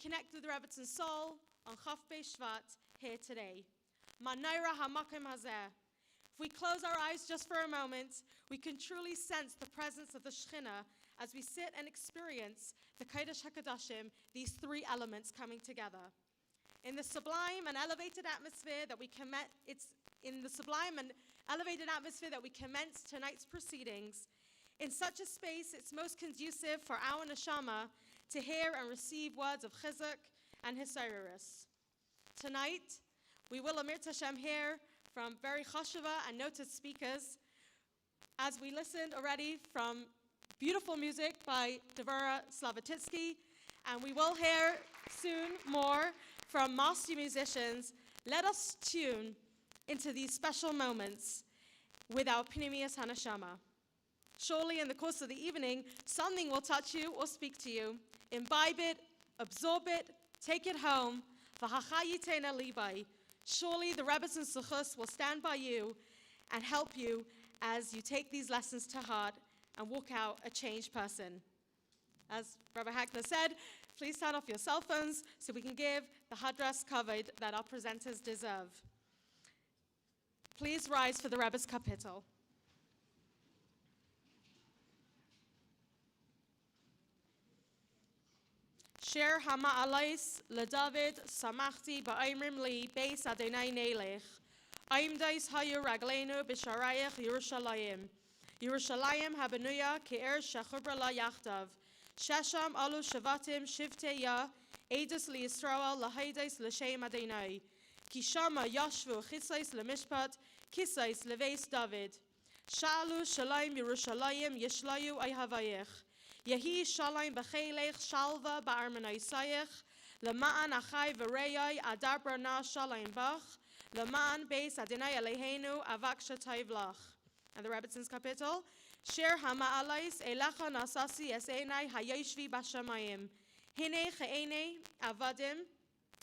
Connect with the Rebbetzin soul on Chof Shevat here today. Manaira hamakim hazeh. If we close our eyes just for a moment, we can truly sense the presence of the Shekhinah as we sit and experience the Kodesh HaKadoshim, these three elements coming together. In the sublime and elevated atmosphere that we commence tonight's proceedings, in such a space, it's most conducive for our neshama to hear and receive words of chizuk and hisayrus. Tonight, we will Amir Tashem hear from very chashuva and noted speakers, as we listened already from beautiful music by Devora Slavatitsky, and we will hear soon more from master musicians. Let us tune into these special moments with our Pnimius Hanashama. Surely in the course of the evening, something will touch you or speak to you. Imbibe it, absorb it, take it home. Surely the Rebbe's and Suchus will stand by you and help you as you take these lessons to heart and walk out a changed person. As Rabbi Hackner said, please turn off your cell phones so we can give the hadras kavod that our presenters deserve. Please rise for the Rebbe's kapitel. Shir hama'alais leDavid samachti ba'imrim li Beis Adonai nelech. Aimdais hayu ragleinu b'sharayach Yerushalayim. Yerushalayim habenuya ke'er shechubra la yachtav. Shesham alu shavatim shivteya edus li Yisrael lahaides l'shem Adonai. Kishama yashvu chisais lemishpat kisais leveis David. Shalu shalayim Yerushalayim yishlayu ayhavayich. Yehi shalayim b'chelech shalva ba'armanaisayich. Lema'an achai v'reyai adabra na shalayim bach. Lema'an beis Adonai Eloheinu avak shatayv lach. And the Rebbetzins kapitel. Shir hama'alais elecha nasasi esenai hayoshvi bashamayim. Hine che'ene avadim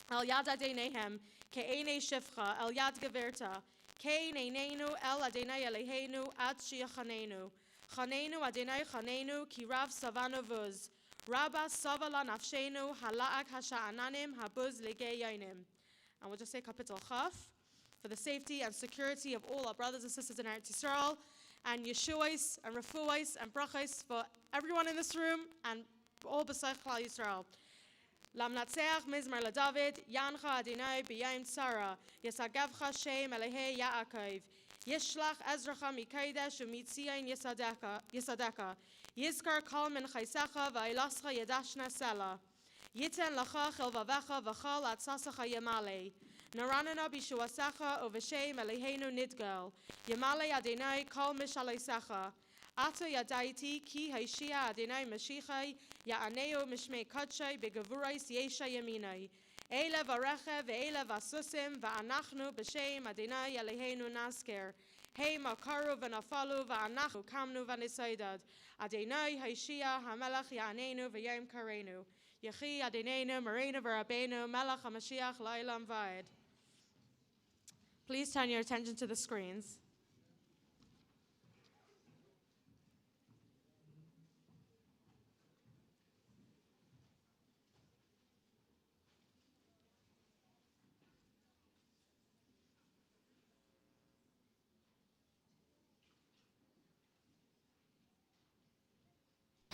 el yad adenehem ke'ene shifcha el yad geverta. Ke'eneinenu el Adonai Eloheinu ad shiachanenu. Chanenu Adonai chanenu ki rav savanu vuz. Rabba savala nafshenu hala'ak hasha'ananim habuz legei yonim. And we'll just say kapitel Chof for the safety and security of all our brothers and sisters in Eretz Yisrael, and Yeshuais and Refuais and Brachais for everyone in this room and all b'sach Klal Yisrael. Lamnatzeach mizmar leDavid, Yancha Adonai b'yayim tzara, Yesagavcha Shem Elehei Yaakov. Yishlach Ezracha Mikaidesh u'mitzion Yisadeka. Yizkar kol min chaysecha v'ailascha yedashna sela. Yiten lacha chelvavecha v'chal atzasacha yemale. Naranana bishuasecha uv'shem Eloheinu nidgal. Yemale Adonai kol mishalesecha. Ato yadaiti ki haishia Adonai mashichai ya'aneu mishmei kodshai begavurais yesha yaminai. Eile vareche ve'eile vasusim va'anachnu b'shem Adonai Eloheinu nasker. Hei makaru v'nafalu va'anachnu kamnu v'nisaydad. Adonai haishia hamelach ya'anenu v'yom karenu. Yechi Adonenu Marenu v'Rabbeinu Melech HaMashiach La'olam Va'ed. Please turn your attention to the screens.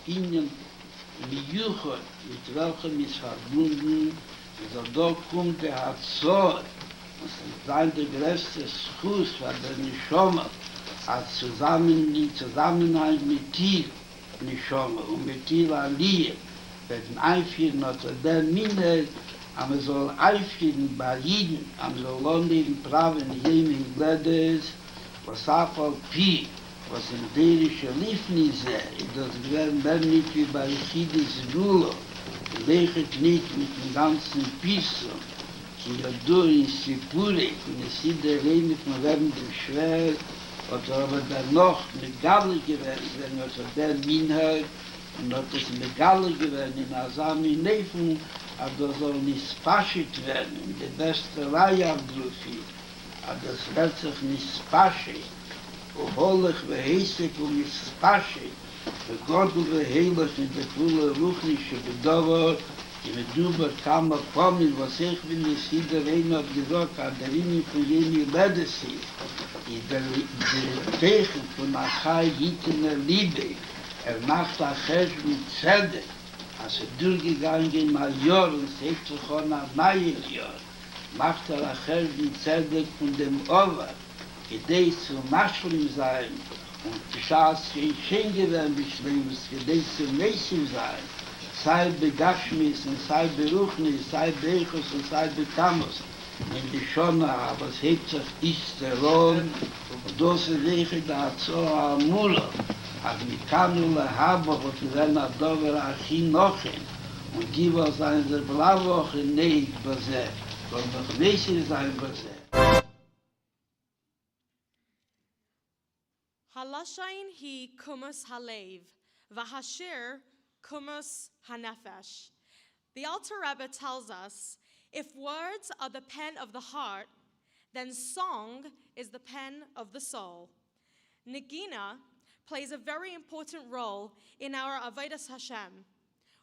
Ihnen Mijuchot, mit welchem ist verbunden, so da kommt der Hazor, das ist sein der größte Schuss, weil der Neshama, als die Zusammenhalt mit dir, Neshama, und mit dir Aliyah, werden einführen unter der Minne, aber soll einführen bei Jeden, aber soll lohnen, braven, jemen, Gledes, was auf Pi, was in derische Liefnisse, das werden nicht wie bei Chidis Rulo, lechet nicht mit dem ganzen Piso, die Jadur in Sipure, und es sieht der Lehne von während dem Schwer, oder aber dann noch Megale gewesen, wenn also der Minhag, und hat es Megale gewesen, in Asami Nefen, aber soll nicht spaschit werden, in der beste Reihe abgrufi, aber das wird sich nicht spaschit, Oholech v'heisek u'mispashe, v'god u'v'heilech in der Pula Ruchnische Bedover, wenn du bekam kommen, was ich bin, es hier der Reine hat gesagt, der Linie von jenen Ledes ist, der Zeichen von Achai geht in der Liebe, macht Achai mit Zedek, als durchgegangen mal Jahr und sagt sich auch ein neues Jahr, macht Achai mit Zedek von dem Over, Idee zu Maschlim sein, und die Schaß schön geworden, wie schlimm ist, Idee zu Mäßig sein, sei Begashmis und sei Beruchnis, sei Bechus und sei Betamus. In die Schona, aber es hebt sich ist der Lohn, und das ist richtig der Azor Amula. Aber mit Kanula Habo, und wir werden auf Dover Achin Nochen, und gib uns eine der Blauwoche nicht Base, weil noch Mäßig sein Base. Halashain hi kumus halev, vahashir kumus hanefesh. The Alter Rebbe tells us, if words are the pen of the heart, then song is the pen of the soul. Nagina plays a very important role in our Avodas Hashem.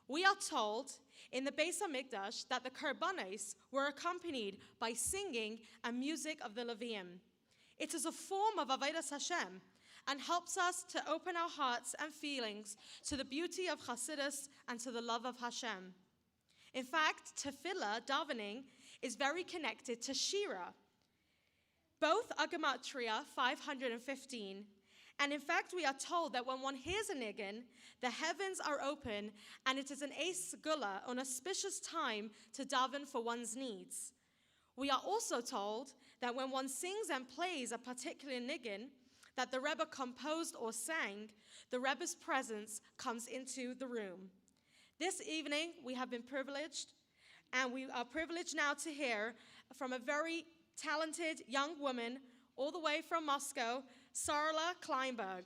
We are told in the Beis HaMikdash that the Karbanos were accompanied by singing and music of the Leviim. It is a form of Avodas Hashem and helps us to open our hearts and feelings to the beauty of Chassidus and to the love of Hashem. In fact, tefillah, davening, is very connected to Shira. Both are gematria 515, and in fact we are told that when one hears a nigun, the heavens are open, and it is an eis gula, an auspicious time to daven for one's needs. We are also told that when one sings and plays a particular nigun that the Rebbe composed or sang, the Rebbe's presence comes into the room. This evening, we have been privileged, and we are privileged now to hear from a very talented young woman, all the way from Moscow, Sarla Kleinberg.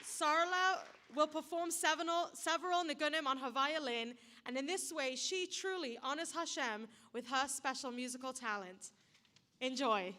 Sarla will perform several nigunim on her violin, and in this way, she truly honors Hashem with her special musical talent. Enjoy.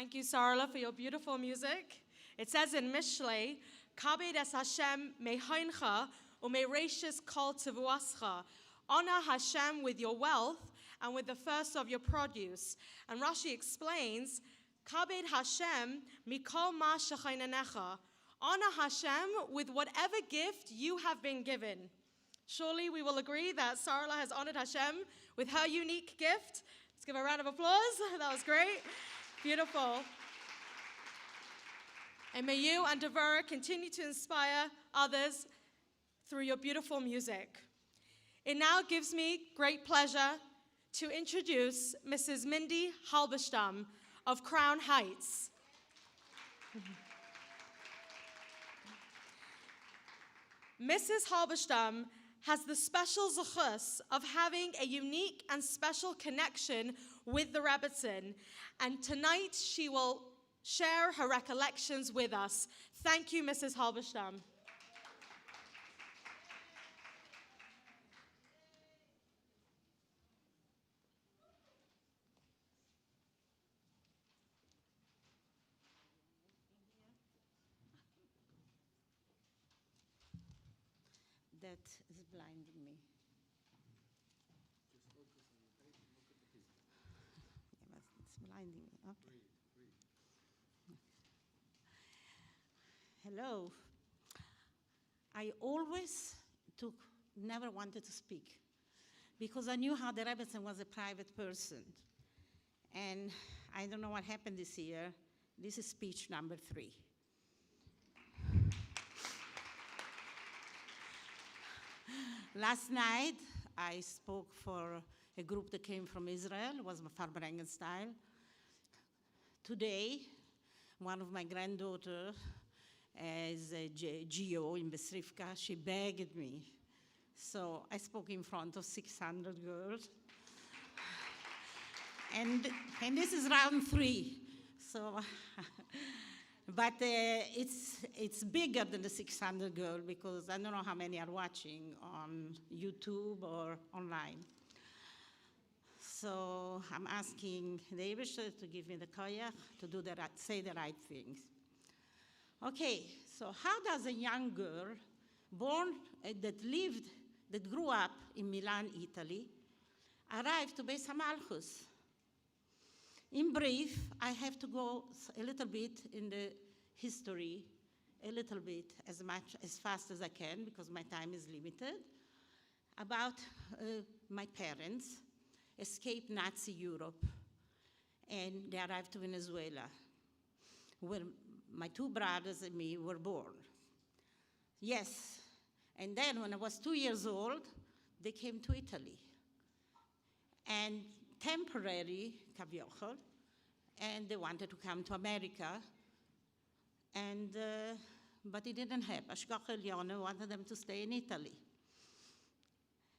Thank you, Sarla, for your beautiful music. It says in Mishlei, Chabad es Hashem meheincha umereishis kol tevuascha. Honor Hashem with your wealth and with the first of your produce. And Rashi explains, Chabad Hashem mikol ma shechaynanecha. Honor Hashem with whatever gift you have been given. Surely we will agree that Sarla has honored Hashem with her unique gift. Let's give her a round of applause. That was great. Beautiful. And may you and Devora continue to inspire others through your beautiful music. It now gives me great pleasure to introduce Mrs. Mindy Halberstam of Crown Heights. Mrs. Halberstam has the special zechus of having a unique and special connection with the Rebbetzin, and tonight she will share her recollections with us. Thank you, Mrs. Halberstam. That is blinding me. Yeah, but it's blinding me. Okay. Hello. I never wanted to speak because I knew how the Rebbetzin was a private person. And I don't know what happened this year. This is speech number 3. Last night, I spoke for a group that came from Israel. It was Farbrengen style. Today, one of my granddaughters is a GO in Besrivka. She begged me. So I spoke in front of 600 girls. And this is round 3. So, but it's bigger than the 600 girl because I don't know how many are watching on YouTube or online. So I'm asking the Eibishter to give me the koyach to say the right things. Okay, so how does a young girl born that grew up in Milan, Italy, arrive to Beis HaMalchus? In brief, I have to go a little bit in the history, a little bit, as fast as I can, because my time is limited, about my parents escaped Nazi Europe, and they arrived to Venezuela, where my 2 brothers and me were born. Yes, and then when I was 2 years old, they came to Italy. And temporary, kavyochel, and they wanted to come to America, and but it didn't happen. Ashgach Elyona wanted them to stay in Italy.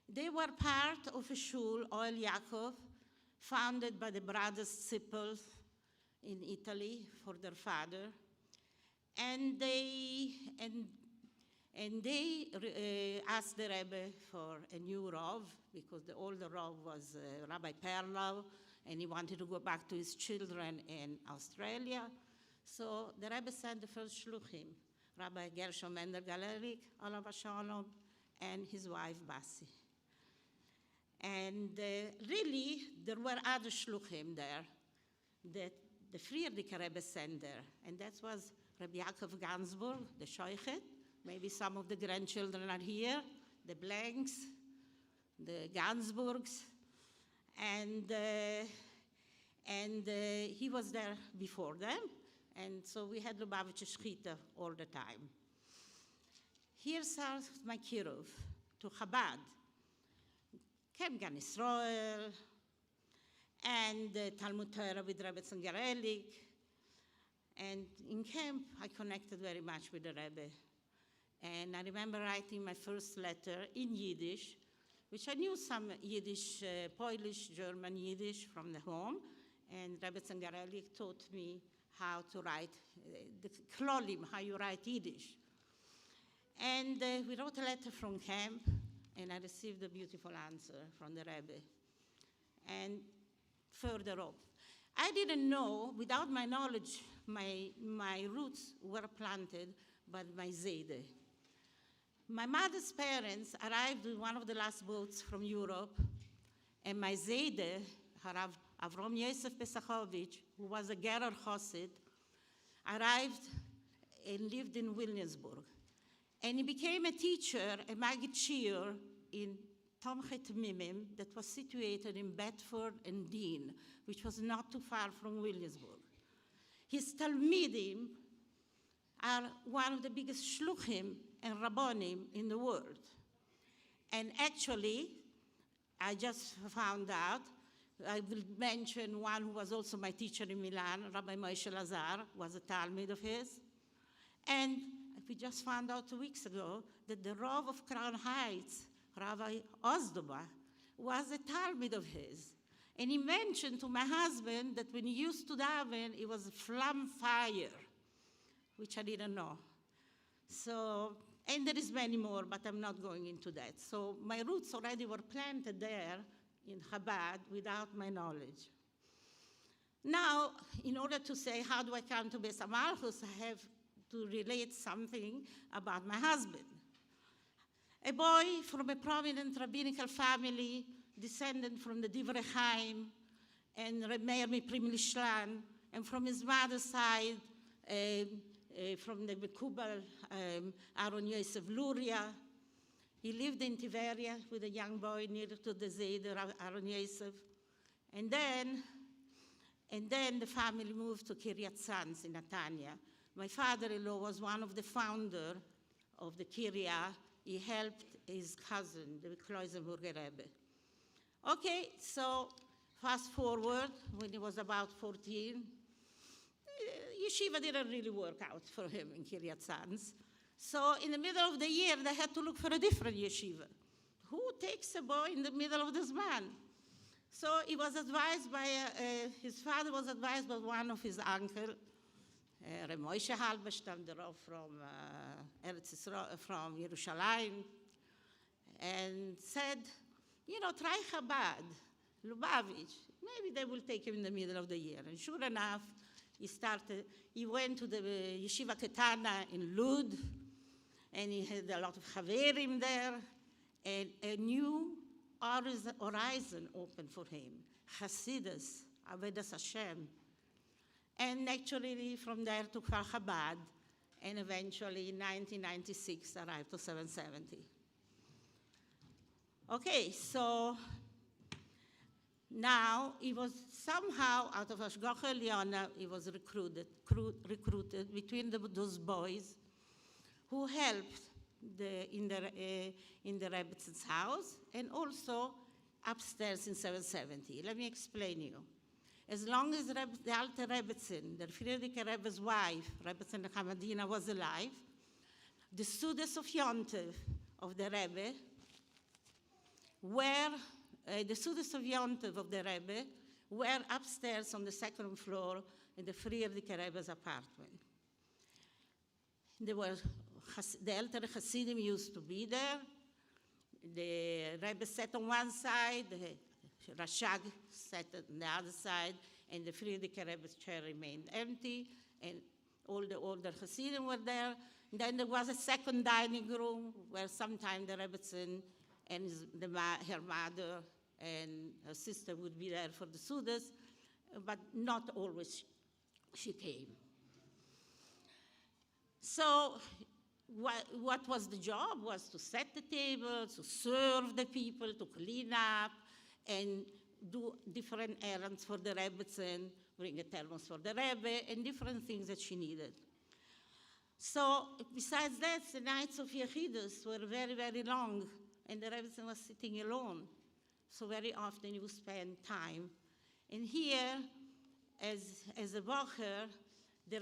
They were part of a shul, Oel Yaakov, founded by the brothers Zippel in Italy for their father, and they asked the Rebbe for a new Rav, because the older Rav was Rabbi Perlow, and he wanted to go back to his children in Australia. So the Rebbe sent the first shluchim, Rabbi Gershom Mender Galerik, Olav Shalom, and his wife Bassi. And really, there were other shluchim there that the Friedrich Rebbe sent there, and that was Rabbi Yaakov Gansburg, the Shoichet. Maybe some of the grandchildren are here, the Blanks, the Gansburgs, and he was there before them, and so we had Lubavitcher Shchita all the time. Here's my kirov to Chabad, Camp Gan Israel, and Talmud Torah with Rebbe Zengarelik, and in camp I connected very much with the Rebbe. And I remember writing my first letter in Yiddish, which I knew some Yiddish, Polish, German Yiddish from the home, and Rebbe Zengarelik taught me how to write the klolim, how you write Yiddish. And we wrote a letter from camp, and I received a beautiful answer from the Rebbe. And further up, I didn't know, without my knowledge, my roots were planted by my Zayde. My mother's parents arrived with one of the last boats from Europe, and my Zayde, Harav Avrom Yosef Pesachovich, who was a Gerer Chassid, arrived and lived in Williamsburg. And he became a teacher, a Maggid Shir, in Tomchet Mimim, that was situated in Bedford and Dean, which was not too far from Williamsburg. His Talmidim are one of the biggest shluchim and rabbonim in the world. And actually, I just found out, I will mention one who was also my teacher in Milan, Rabbi Moshe Lazar, was a Talmid of his. And we just found out 2 weeks ago that the Rav of Crown Heights, Rabbi Ozdoba, was a Talmid of his. And he mentioned to my husband that when he used to daven, it was a flam fire, which I didn't know. So, and there is many more, but I'm not going into that. So my roots already were planted there in Chabad without my knowledge. Now, in order to say how do I come to Beis HaMalchus, I have to relate something about my husband. A boy from a prominent rabbinical family, descended from the Divrei Chaim and Reb Meir Miprim Lishlan, and from his mother's side, from the Mekubal Aaron Yosef Luria. He lived in Tiberia with a young boy near to the Zayder Aaron Yosef. And then the family moved to Kiryat Sanz in Netanya. My father-in-law was one of the founders of the Kiryat. He helped his cousin, the Kloisenburger Rebbe. Okay, so fast forward, when he was about 14, yeshiva didn't really work out for him in Kiryat Sanz. So in the middle of the year, they had to look for a different yeshiva. Who takes a boy in the middle of the Zman? So he was advised by, his father was advised by one of his uncles, Reb Moshe Halberstam, the Rav from Eretz Yisrael, from Yerushalayim, and said, you know, try Chabad, Lubavitch. Maybe they will take him in the middle of the year. And sure enough, he went to the Yeshiva Ketana in Lud, and he had a lot of Chaverim there, and a new horizon opened for him, Hasidus, Avedas Hashem. And actually, from there to Kfar Chabad, and eventually in 1996 arrived to 770. Okay, so now he was somehow out of Hashgacha Eliona, he was recruited between those boys who helped in the Rebbetz's house and also upstairs in 770. Let me explain you. As long as the Alter Rebbetzin, the Friedrich Rebbe's wife, Rebbetzin Hamadina, was alive, the students of Yontev of the Rebbe were, were upstairs on the second floor in the Friedrich Rebbe's apartment. The elder Hasidim used to be there. The Rebbe sat on one side, the Rashag sat on the other side, and the Friedrich Rebbe's chair remained empty, and all the older Hasidim were there. And then there was a second dining room where sometimes the Rebbetzin and her mother and her sister would be there for the Sudas, but not always she came. So what was the job was to set the table, to serve the people, to clean up, and do different errands for the Rebbetzin, bring a thermos for the Rebbe, and different things that she needed. So besides that, the nights of Yechidus were very, very long, and the Rebbetzin was sitting alone. So very often he would spend time. And here, as a Bocher, the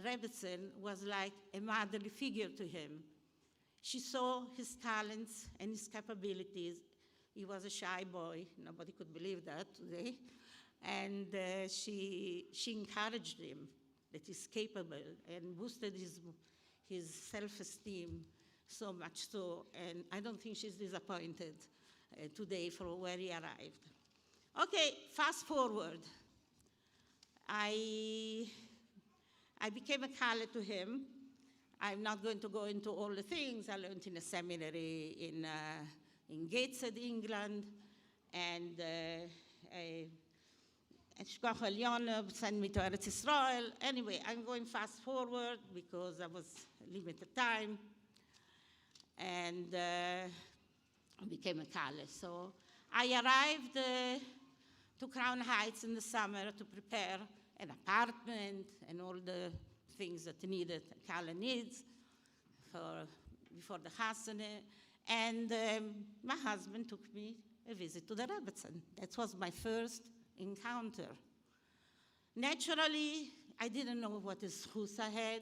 Rebbetzin was like a motherly figure to him. She saw his talents and his capabilities. He was a shy boy. Nobody could believe that today. And she encouraged him that he's capable and boosted his self-esteem so much so. And I don't think she's disappointed today for where he arrived. Okay, fast forward. I became a Kala to him. I'm not going to go into all the things. I learned in a seminary in Gateshead, England, and Shkoch Elyon sent me to Eretz Israel. Anyway, I'm going fast forward because I was limited time, and became a Kala. So I arrived to Crown Heights in the summer to prepare an apartment and all the things that needed, Kala needs before the Hasane. And my husband took me a visit to the Rebbetzin. That was my first encounter. Naturally, I didn't know what a schus I had.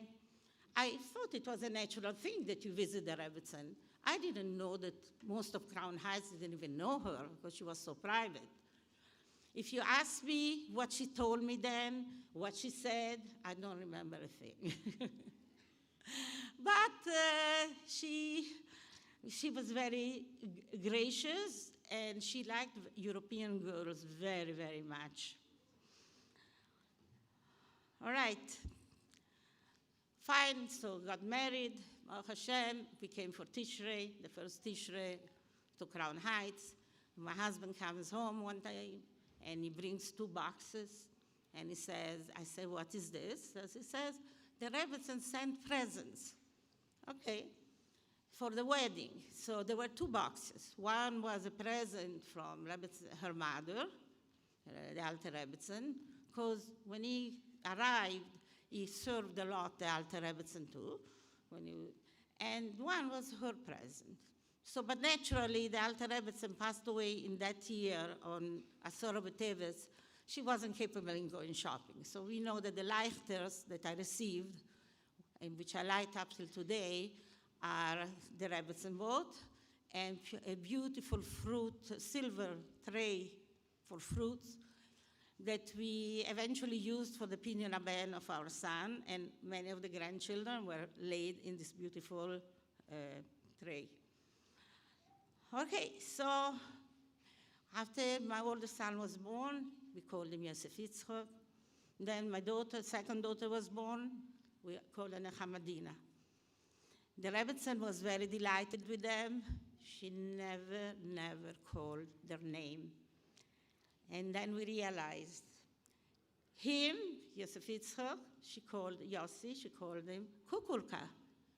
I thought it was a natural thing that you visit the Rebbetzin. I didn't know that most of Crown Heights didn't even know her because she was so private. If you ask me what she told me then, what she said, I don't remember a thing. But she was very gracious, and she liked European girls very, very much. All right. Fine, so got married, Baruch Hashem, we came for Tishrei, the first Tishrei to Crown Heights. My husband comes home one day, and he brings 2 boxes, and he says, I say, what is this? He says, the Rebbetzin sent presents, okay, for the wedding. So there were 2 boxes. One was a present from her mother, the Alter Rebbetzin, because when he arrived, he served a lot the Alter Rebbetzin too. And one was her present. So, but naturally, the Alter Rebbetzin passed away in that year on Asara B'Teves. She wasn't capable in going shopping. So we know that the lighters that I received, and which I light up till today, are the Rebbetzin boat, and a beautiful silver tray for fruits that we eventually used for the Pinyon Aben of our son, and many of the grandchildren were laid in this beautiful tray. Okay, so after my oldest son was born, we called him Yosef Yitzchok. Then my second daughter was born, we called her Nechamadina. The Rebbetzin was very delighted with them. She never called their name. And then we realized him, Yosef Yitzchok, she called Yossi, she called him Kukulka.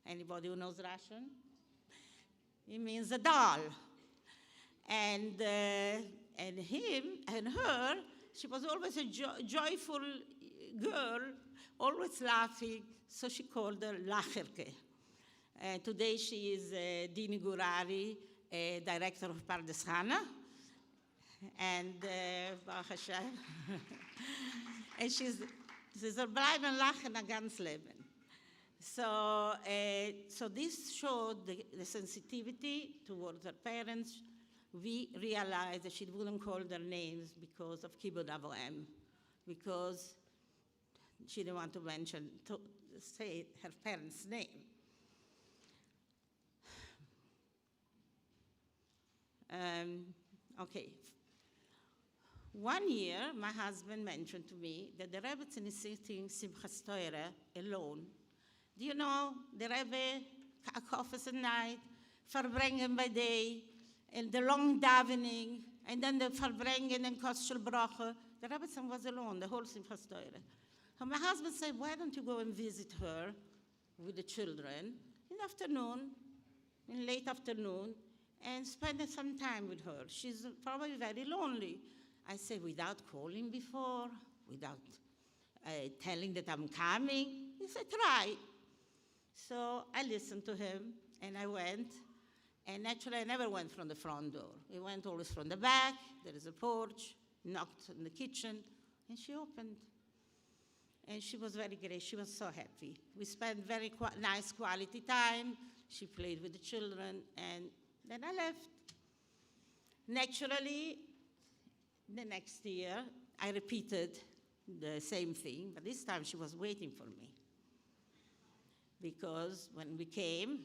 Anybody who knows Russian? It means a doll. And him and her, she was always a joyful girl, always laughing, so she called her Lacherke. Today she is Dini Gurari, director of Pardes Chana, and Baruch Hashem. And she's a bleiben lachen a ganz Leben. So this showed the sensitivity towards her parents. We realized that she wouldn't call their names because of Kibud Avohem, because she didn't want to say her parents' name. Okay. One year, my husband mentioned to me that the Rebbetzin is sitting Simchas Torah alone. Do you know, the Rebbe offers at night, Farbrengen by day, and the long davening, and then the Farbrengen and Kosher Bracha. The Rebbetzin was alone, the whole Simchas Torah. So my husband said, why don't you go and visit her with the children in the afternoon, in late afternoon, and spend some time with her. She's probably very lonely. I said, without calling before, without telling that I'm coming. He said, try. So I listened to him, and I went. And actually, I never went from the front door. I went always from the back. There is a porch, knocked in the kitchen, and she opened. And she was very great. She was so happy. We spent very nice quality time. She played with the children, and then I left. Naturally, the next year, I repeated the same thing, but this time she was waiting for me. Because when we came,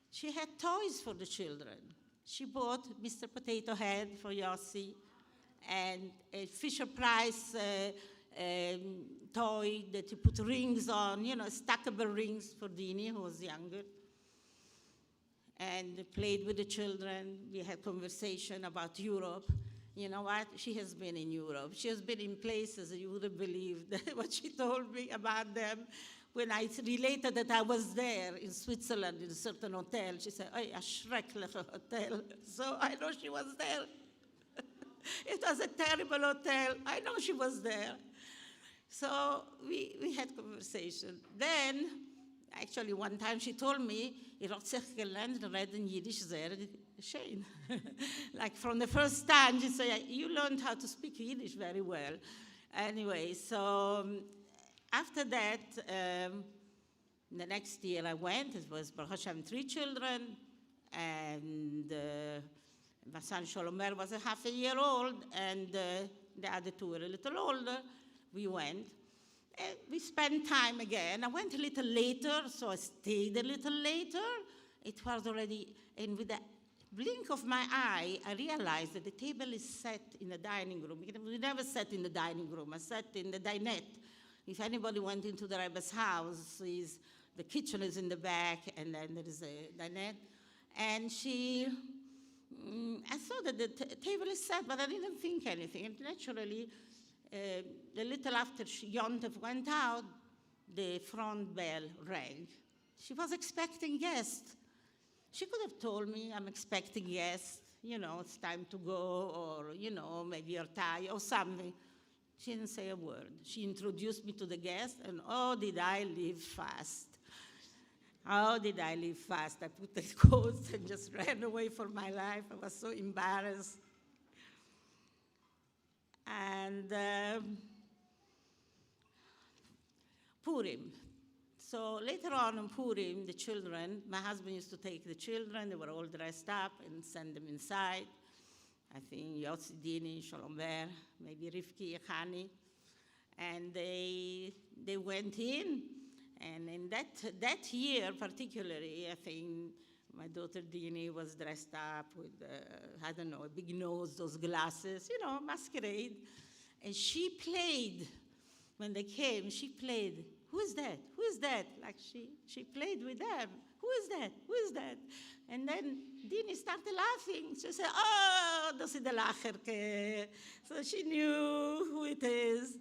she had toys for the children. She bought Mr. Potato Head for Yossi, and a Fisher-Price toy that you put rings on, stackable rings for Dini, who was younger. And played with the children. We had conversation about Europe. You know what? She has been in Europe. She has been in places you wouldn't believe what she told me about them. When I related that I was there in Switzerland in a certain hotel, she said, "Hey, a schreckliche Hotel." So I know she was there. It was a terrible hotel. I know she was there. So we had conversation. Then, actually, one time she told me, hat sich gelernt reden Yiddish sehr schön. Like from the first time, she said, "You learned how to speak Yiddish very well." Anyway, so after that, the next year I went. It was Baruch Hashem 3 children, and my son Sholomer was a half a year old, and the other 2 were a little older. We went. We spent time again. I went a little later, so I stayed a little later. It was already, and with the blink of my eye, I realized that the table is set in the dining room. We never sat in the dining room. I sat in the dinette. If anybody went into the Rebbe's house, the kitchen is in the back, and then there is a dinette. And I saw that the table is set, but I didn't think anything. And naturally, a little after Yontef went out, the front bell rang. She was expecting guests. She could have told me, "I'm expecting guests, it's time to go," or, "maybe you're tired," or something. She didn't say a word. She introduced me to the guests, and oh, did I live fast. Oh, did I live fast. I put the coats and just ran away for my life. I was so embarrassed. And Purim. So later on in Purim, the children, my husband used to take the children, they were all dressed up, and send them inside. I think Yossi, Dini, Shalom Ber, maybe Rivki, Hani. And they went in, and in that year particularly, I think my daughter Dini was dressed up with, I don't know, a big nose, those glasses, masquerade. And she played, when they came, she played, "Who is that? Who is that?" Like she played with them. "Who is that? Who is that?" And then Dini started laughing. She said, "Oh, das ist der Lacherke." So she knew who it is.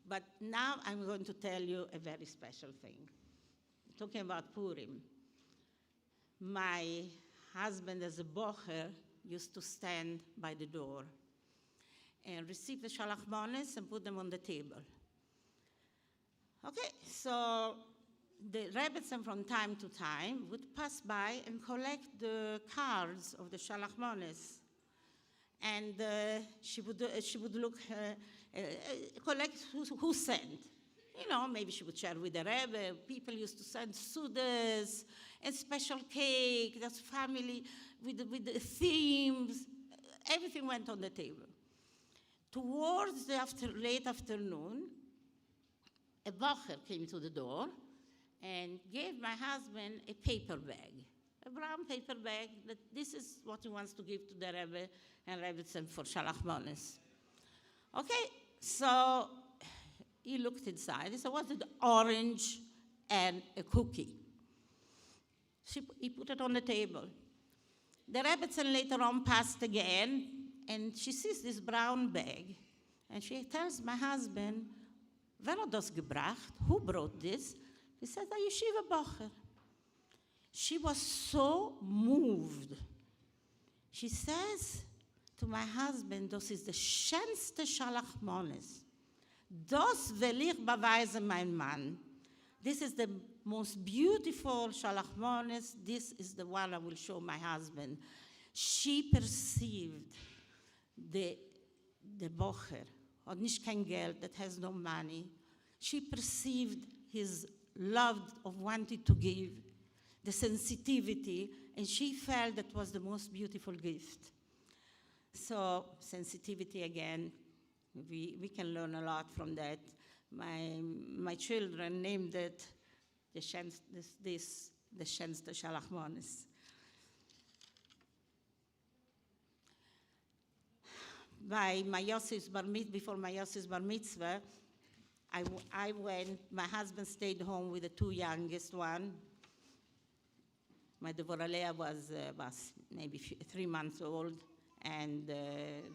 But now I'm going to tell you a very special thing. Talking about Purim. My husband, as a bocher, used to stand by the door and receive the shalachmanes and put them on the table. Okay, so the Rebbetzin from time to time would pass by and collect the cards of the shalachmanes. And she would look, collect who sent. Maybe she would share with the Rebbe. People used to send sudas and special cake, that's family, with the themes. Everything went on the table. Towards the late afternoon, a bocher came to the door and gave my husband a paper bag, a brown paper bag, that this is what he wants to give to the Rebbe and Rebbetzin for Shalachmanes. Okay, so he looked inside. He said, "What's it? Orange and a cookie." He put it on the table. The Rebbetzin later on passed again, and she sees this brown bag, and she tells my husband, "Wer hat das gebracht? Who brought this?" He said, "A yeshiva bocher." She was so moved. She says to my husband, "Das ist der schönste Shalachmanes. Das will ich beweisen, mein Mann. This is the most beautiful Shalachmanes. This is the one I will show my husband." She perceived the bocher, hat nicht kein Geld, that has no money. She perceived his love of wanting to give, the sensitivity, and she felt that was the most beautiful gift. So sensitivity again, we can learn a lot from that. My children named it the Shenste Shalachmanes. Before my Yossi's bar mitzvah, I went, my husband stayed home with the two youngest one. My Devorah was maybe 3 months old, and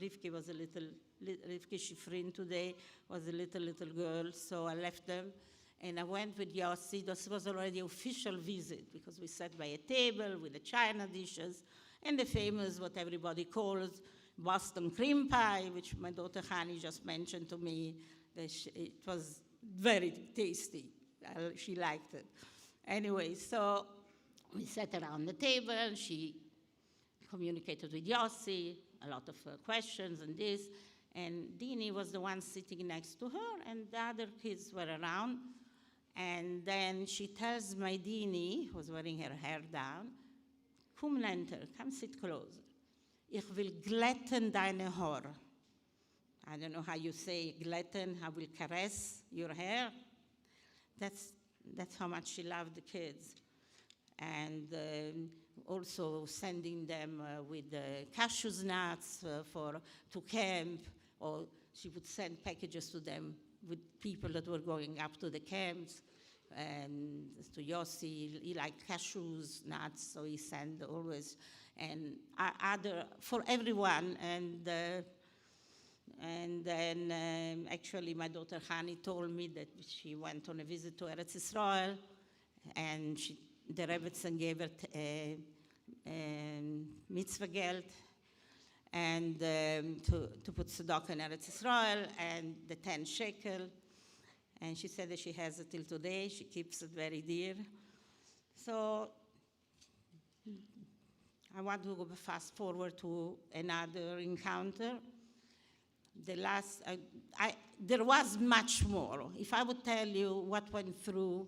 Rivki was Rivki Shifrin today was a little girl, so I left them. And I went with Yossi. This was already an official visit because we sat by a table with the china dishes and the famous, what everybody calls, Boston cream pie, which my daughter Hani just mentioned to me. It was very tasty. She liked it. Anyway, so we sat around the table. She communicated with Yossi, a lot of questions and this. And Dini was the one sitting next to her, and the other kids were around. And then she tells my Dini, who was wearing her hair down, "Komm, Nenter, come sit close. Ich will glätten deine Haar." I don't know how you say glätten, I will caress your hair. That's how much she loved the kids. And also sending them with cashew nuts to camp, or she would send packages to them with people that were going up to the camps. And to Yossi, he liked cashews, nuts, so he sent always, and other for everyone. And then actually my daughter Hani told me that she went on a visit to Eretz Israel, and the Rebbetzin gave her mitzvah geld, and to put tzedakah in Eretz Israel, and the 10 shekel. And she said that she has it till today. She keeps it very dear. So I want to go fast forward to another encounter. There was much more. If I would tell you what went through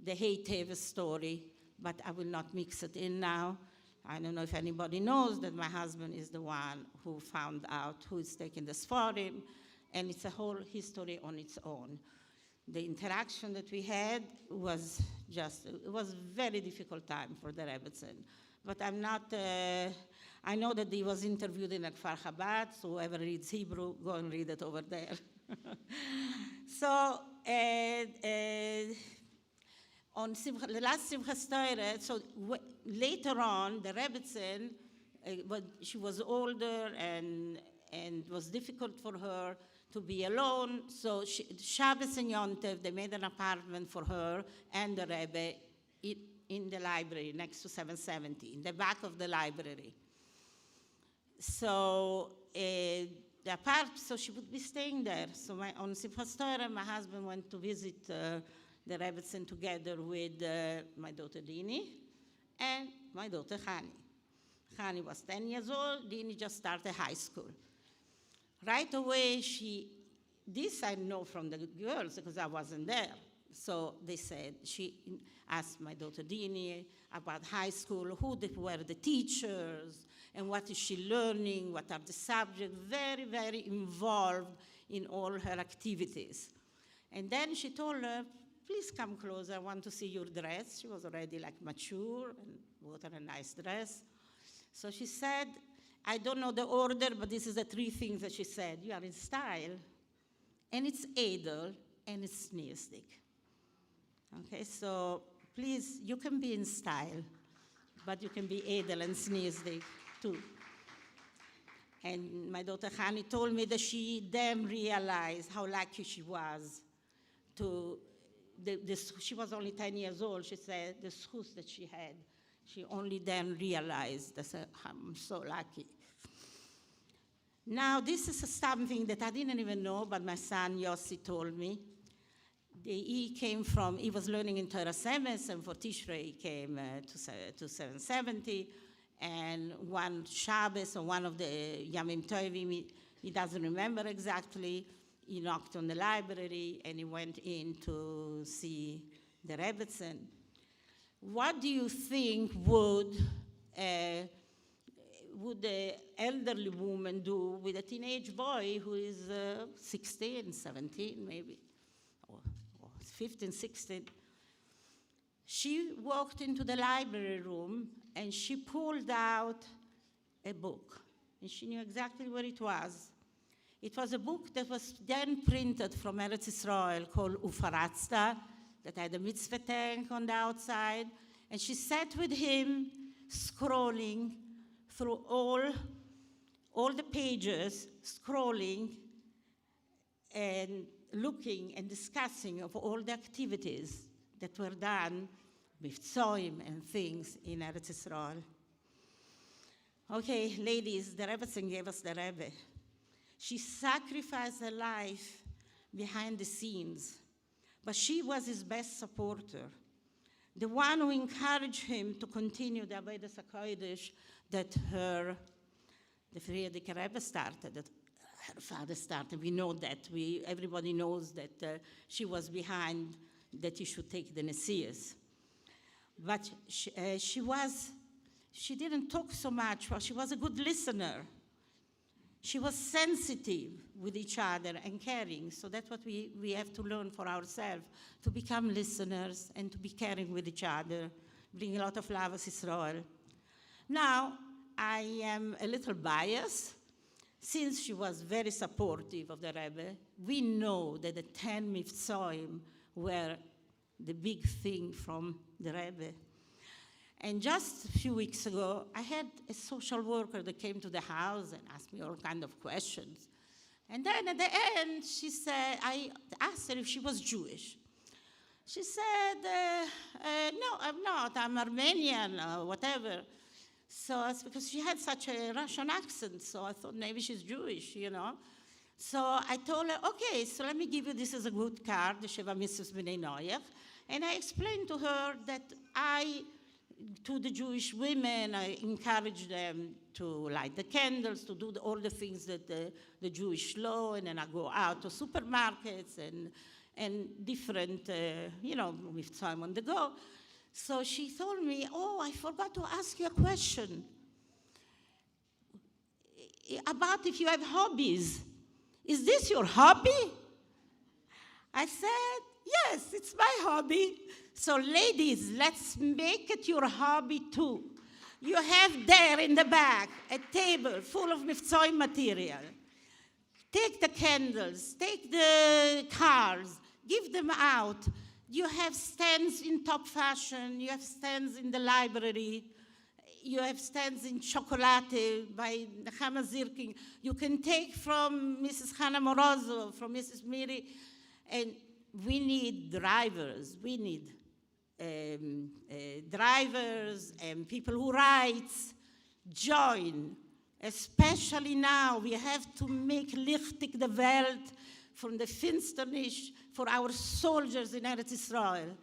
the Hey Teva story, but I will not mix it in now. I don't know if anybody knows that my husband is the one who found out who is taking the Sfarim, and it's a whole history on its own. The interaction that we had was it was a very difficult time for the Rebbetzin. But I'm not, I know that he was interviewed in Kfar Chabad, so whoever reads Hebrew, go and read it over there. So, on the last Simchas Torah, so later on, the Rebbetzin, she was older and it was difficult for her to be alone. So Shabbos and Yom Tov, they made an apartment for her and the Rebbe in the library next to 770, in the back of the library. So so she would be staying there. So on Simchas Torah, my husband went to visit the Rebbetzin together with my daughter Dini and my daughter Hani. Hani was 10 years old, Dini just started high school. Right away, this I know from the girls because I wasn't there. So they said, she asked my daughter Dini about high school, who were the teachers, and what is she learning, what are the subjects, very, very involved in all her activities. And then she told her, "Please come closer, I want to see your dress." She was already like mature and bought her a nice dress. So she said, I don't know the order, but this is the 3 things that she said. "You are in style, and it's edel, and it's sneerstig." Okay, so please, you can be in style, but you can be edel and sneersdig too. And my daughter Hani told me that she then realized how lucky she was she was only 10 years old. She said the schus that she had, she only then realized that I'm so lucky. Now, this is something that I didn't even know, but my son Yossi told me. He was learning in Torah Semes, and for Tishrei he came to 770, and one Shabbos, or one of the Yamim Tovim, he doesn't remember exactly, he knocked on the library, and he went in to see the Rebbetzin. What do you think would the elderly woman do with a teenage boy who is 16, 17 maybe, or 15, 16? She walked into the library room and she pulled out a book, and she knew exactly where it was. It was a book that was then printed from Eretz Israel called Ufaratzta, that had a mitzvah tank on the outside. And she sat with him, scrolling through all the pages, scrolling and looking and discussing of all the activities that were done with Tzoim and things in Eretz Israel. Okay, ladies, the Rebbetzin gave us the Rebbe. She sacrificed her life behind the scenes, but she was his best supporter, the one who encouraged him to continue the Avodas HaKodesh that the Frierdiker Rebbe started, that her father started. We know that. Everybody knows that she was behind that he should take the Nesias. But she didn't talk so much, but she was a good listener. She was sensitive with each other and caring. So that's what we have to learn for ourselves, to become listeners and to be caring with each other, bring a lot of love to Israel. Now, I am a little biased. Since she was very supportive of the Rebbe, we know that the 10 Mivtzoim were the big thing from the Rebbe. And just a few weeks ago, I had a social worker that came to the house and asked me all kinds of questions. And then at the end, she said, I asked her if she was Jewish. She said, no, I'm not. I'm Armenian or whatever. So it's because she had such a Russian accent, so I thought maybe she's Jewish, you know. So I told her, okay, so let me give you this as a good card, the Sheva Mitzvahs B'nai Noach. And I explained to her that to the Jewish women, I encourage them to light the candles, to do all the things that the Jewish law, and then I go out to supermarkets and different, with time on the go. So she told me, oh, I forgot to ask you a question about if you have hobbies. Is this your hobby? I said, yes, it's my hobby. So ladies, let's make it your hobby too. You have there in the back a table full of Mivtzoim material. Take the candles, take the cards, give them out. You have stands in top fashion, you have stands in the library, you have stands in Chocolate by Nechama Zirking. You can take from Mrs. Hannah Morozo, from Mrs. Miri, and we need drivers. We need drivers and people who write. Join, especially now. We have to make lichtig the Welt from the Finsternis for our soldiers in Eretz Israel.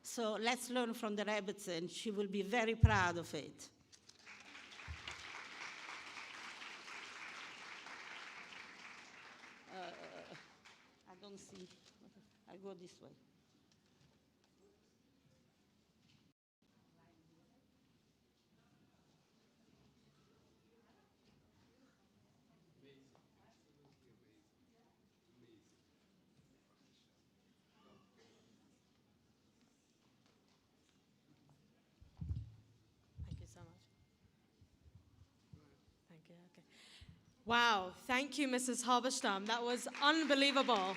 So let's learn from the Rebbetzin. She will be very proud of it. I don't see. I go this way. Wow, thank you, Mrs. Halberstam. That was unbelievable.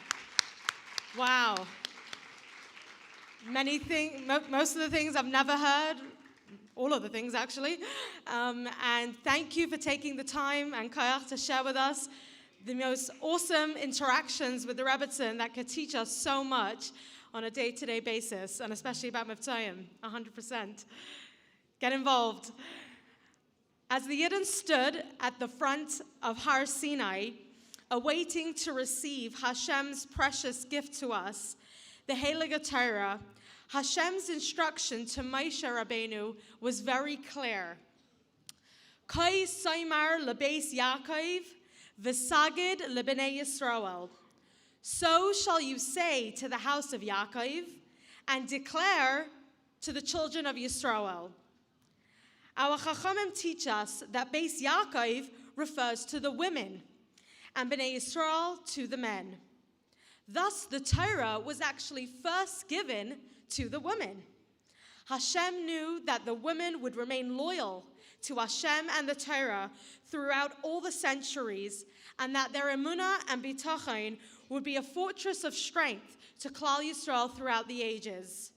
Wow. Most of the things I've never heard, all of the things actually. And thank you for taking the time and Kayach to share with us the most awesome interactions with the Rebbetzin that could teach us so much on a day-to-day basis, and especially about Mivtzoim, 100%. Get involved. As the Yidden stood at the front of Har Sinai, awaiting to receive Hashem's precious gift to us, the Heilige Torah, Hashem's instruction to Moshe Rabbeinu was very clear. Kai Soimar lebeis Yaakov, v'sagid lebnei Yisrael. So shall you say to the house of Yaakov, and declare to the children of Yisrael. Our Chachamim teach us that Beis Yaakov refers to the women, and Bnei Yisrael to the men. Thus, the Torah was actually first given to the women. Hashem knew that the women would remain loyal to Hashem and the Torah throughout all the centuries, and that their emunah and bitachon would be a fortress of strength to Klal Yisrael throughout the ages.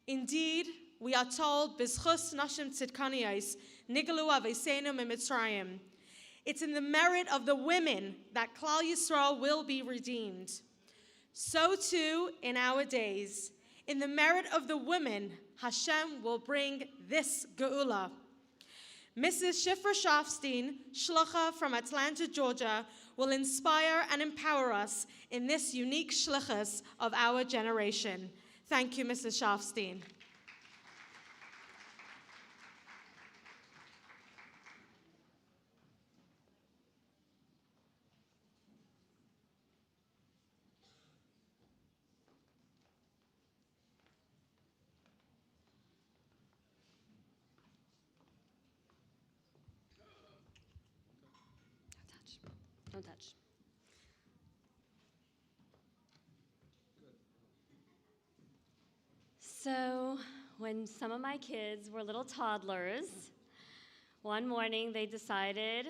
Indeed, we are told, B'zchus nashim tzidkaniyos nigalu aveseinu miMitzrayim. It's in the merit of the women that Klal Yisrael will be redeemed. So too in our days, in the merit of the women, Hashem will bring this geula. Mrs. Shifra Shafstein, shlucha from Atlanta, Georgia, will inspire and empower us in this unique shlichus of our generation. Thank you, Mrs. Shafstein. Don't touch. So, when some of my kids were little toddlers, one morning they decided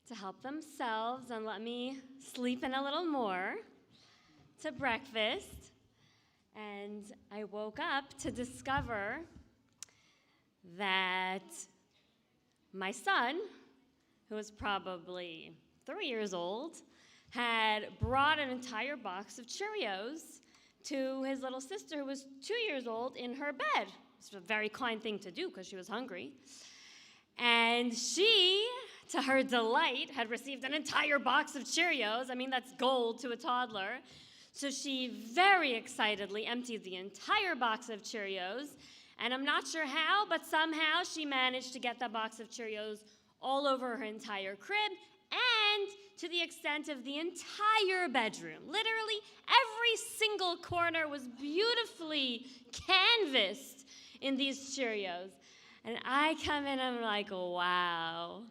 to help themselves and let me sleep in a little more to breakfast. And I woke up to discover that my son, who was probably 3 years old, had brought an entire box of Cheerios to his little sister, who was 2 years old, in her bed. It's a very kind thing to do because she was hungry. And she, to her delight, had received an entire box of Cheerios. I mean, that's gold to a toddler. So she very excitedly emptied the entire box of Cheerios. And I'm not sure how, but somehow she managed to get that box of Cheerios all over her entire crib, and to the extent of the entire bedroom. Literally every single corner was beautifully canvassed in these Cheerios. And I come in and I'm like, wow.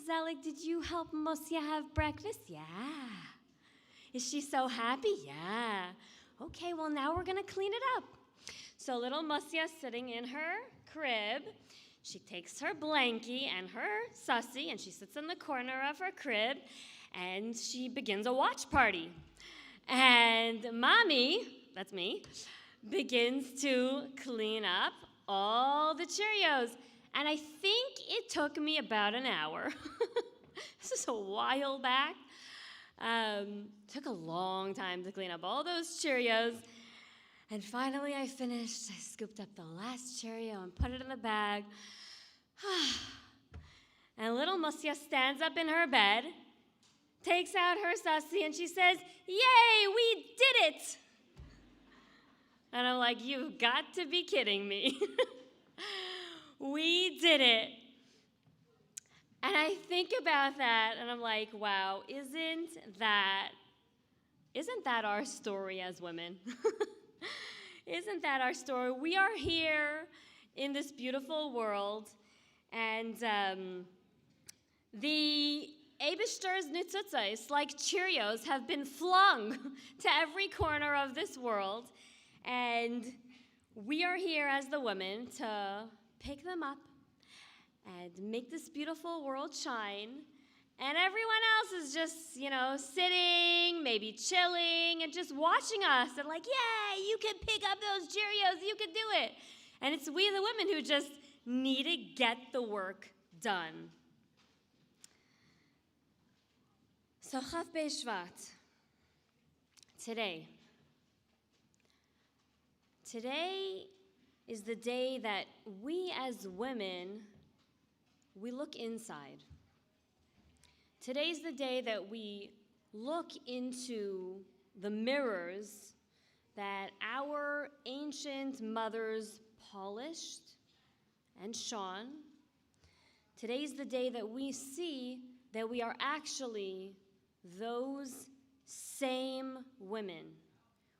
Zelig, did you help Mosia have breakfast? Yeah. Is she so happy? Yeah. Okay, well now we're gonna clean it up. So little Mosia sitting in her crib, she takes her blankie and her sussy, and she sits in the corner of her crib, and she begins a watch party. And Mommy, that's me, begins to clean up all the Cheerios. And I think it took me about an hour. This is a while back. Took a long time to clean up all those Cheerios. And finally I finished. I scooped up the last Cheerio and put it in the bag. And little Mosia stands up in her bed, takes out her sussy, and she says, "Yay, we did it!" And I'm like, you've got to be kidding me. We did it. And I think about that, and I'm like, wow, isn't that our story as women? Isn't that our story? We are here in this beautiful world, and the Eibishter's nitzutzos, like Cheerios, have been flung to every corner of this world, and we are here as the women to pick them up and make this beautiful world shine. And everyone else is just, sitting, maybe chilling, and just watching us and like, yay, you can pick up those Cheerios, you can do it. And it's we, the women, who just need to get the work done. So Chof Shevat, today is the day that we as women, we look inside. Today's the day that we look into the mirrors that our ancient mothers polished and shone. Today's the day that we see that we are actually those same women.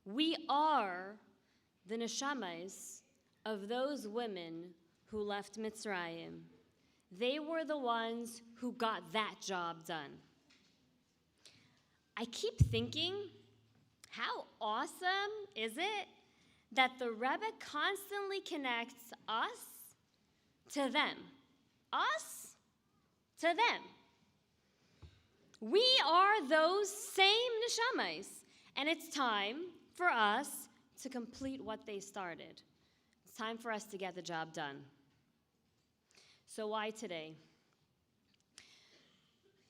We are the neshamas of those women who left Mitzrayim. They were the ones who got that job done. I keep thinking, how awesome is it that the Rebbe constantly connects us to them, us to them. We are those same neshamas, and it's time for us to complete what they started. It's time for us to get the job done. So why today?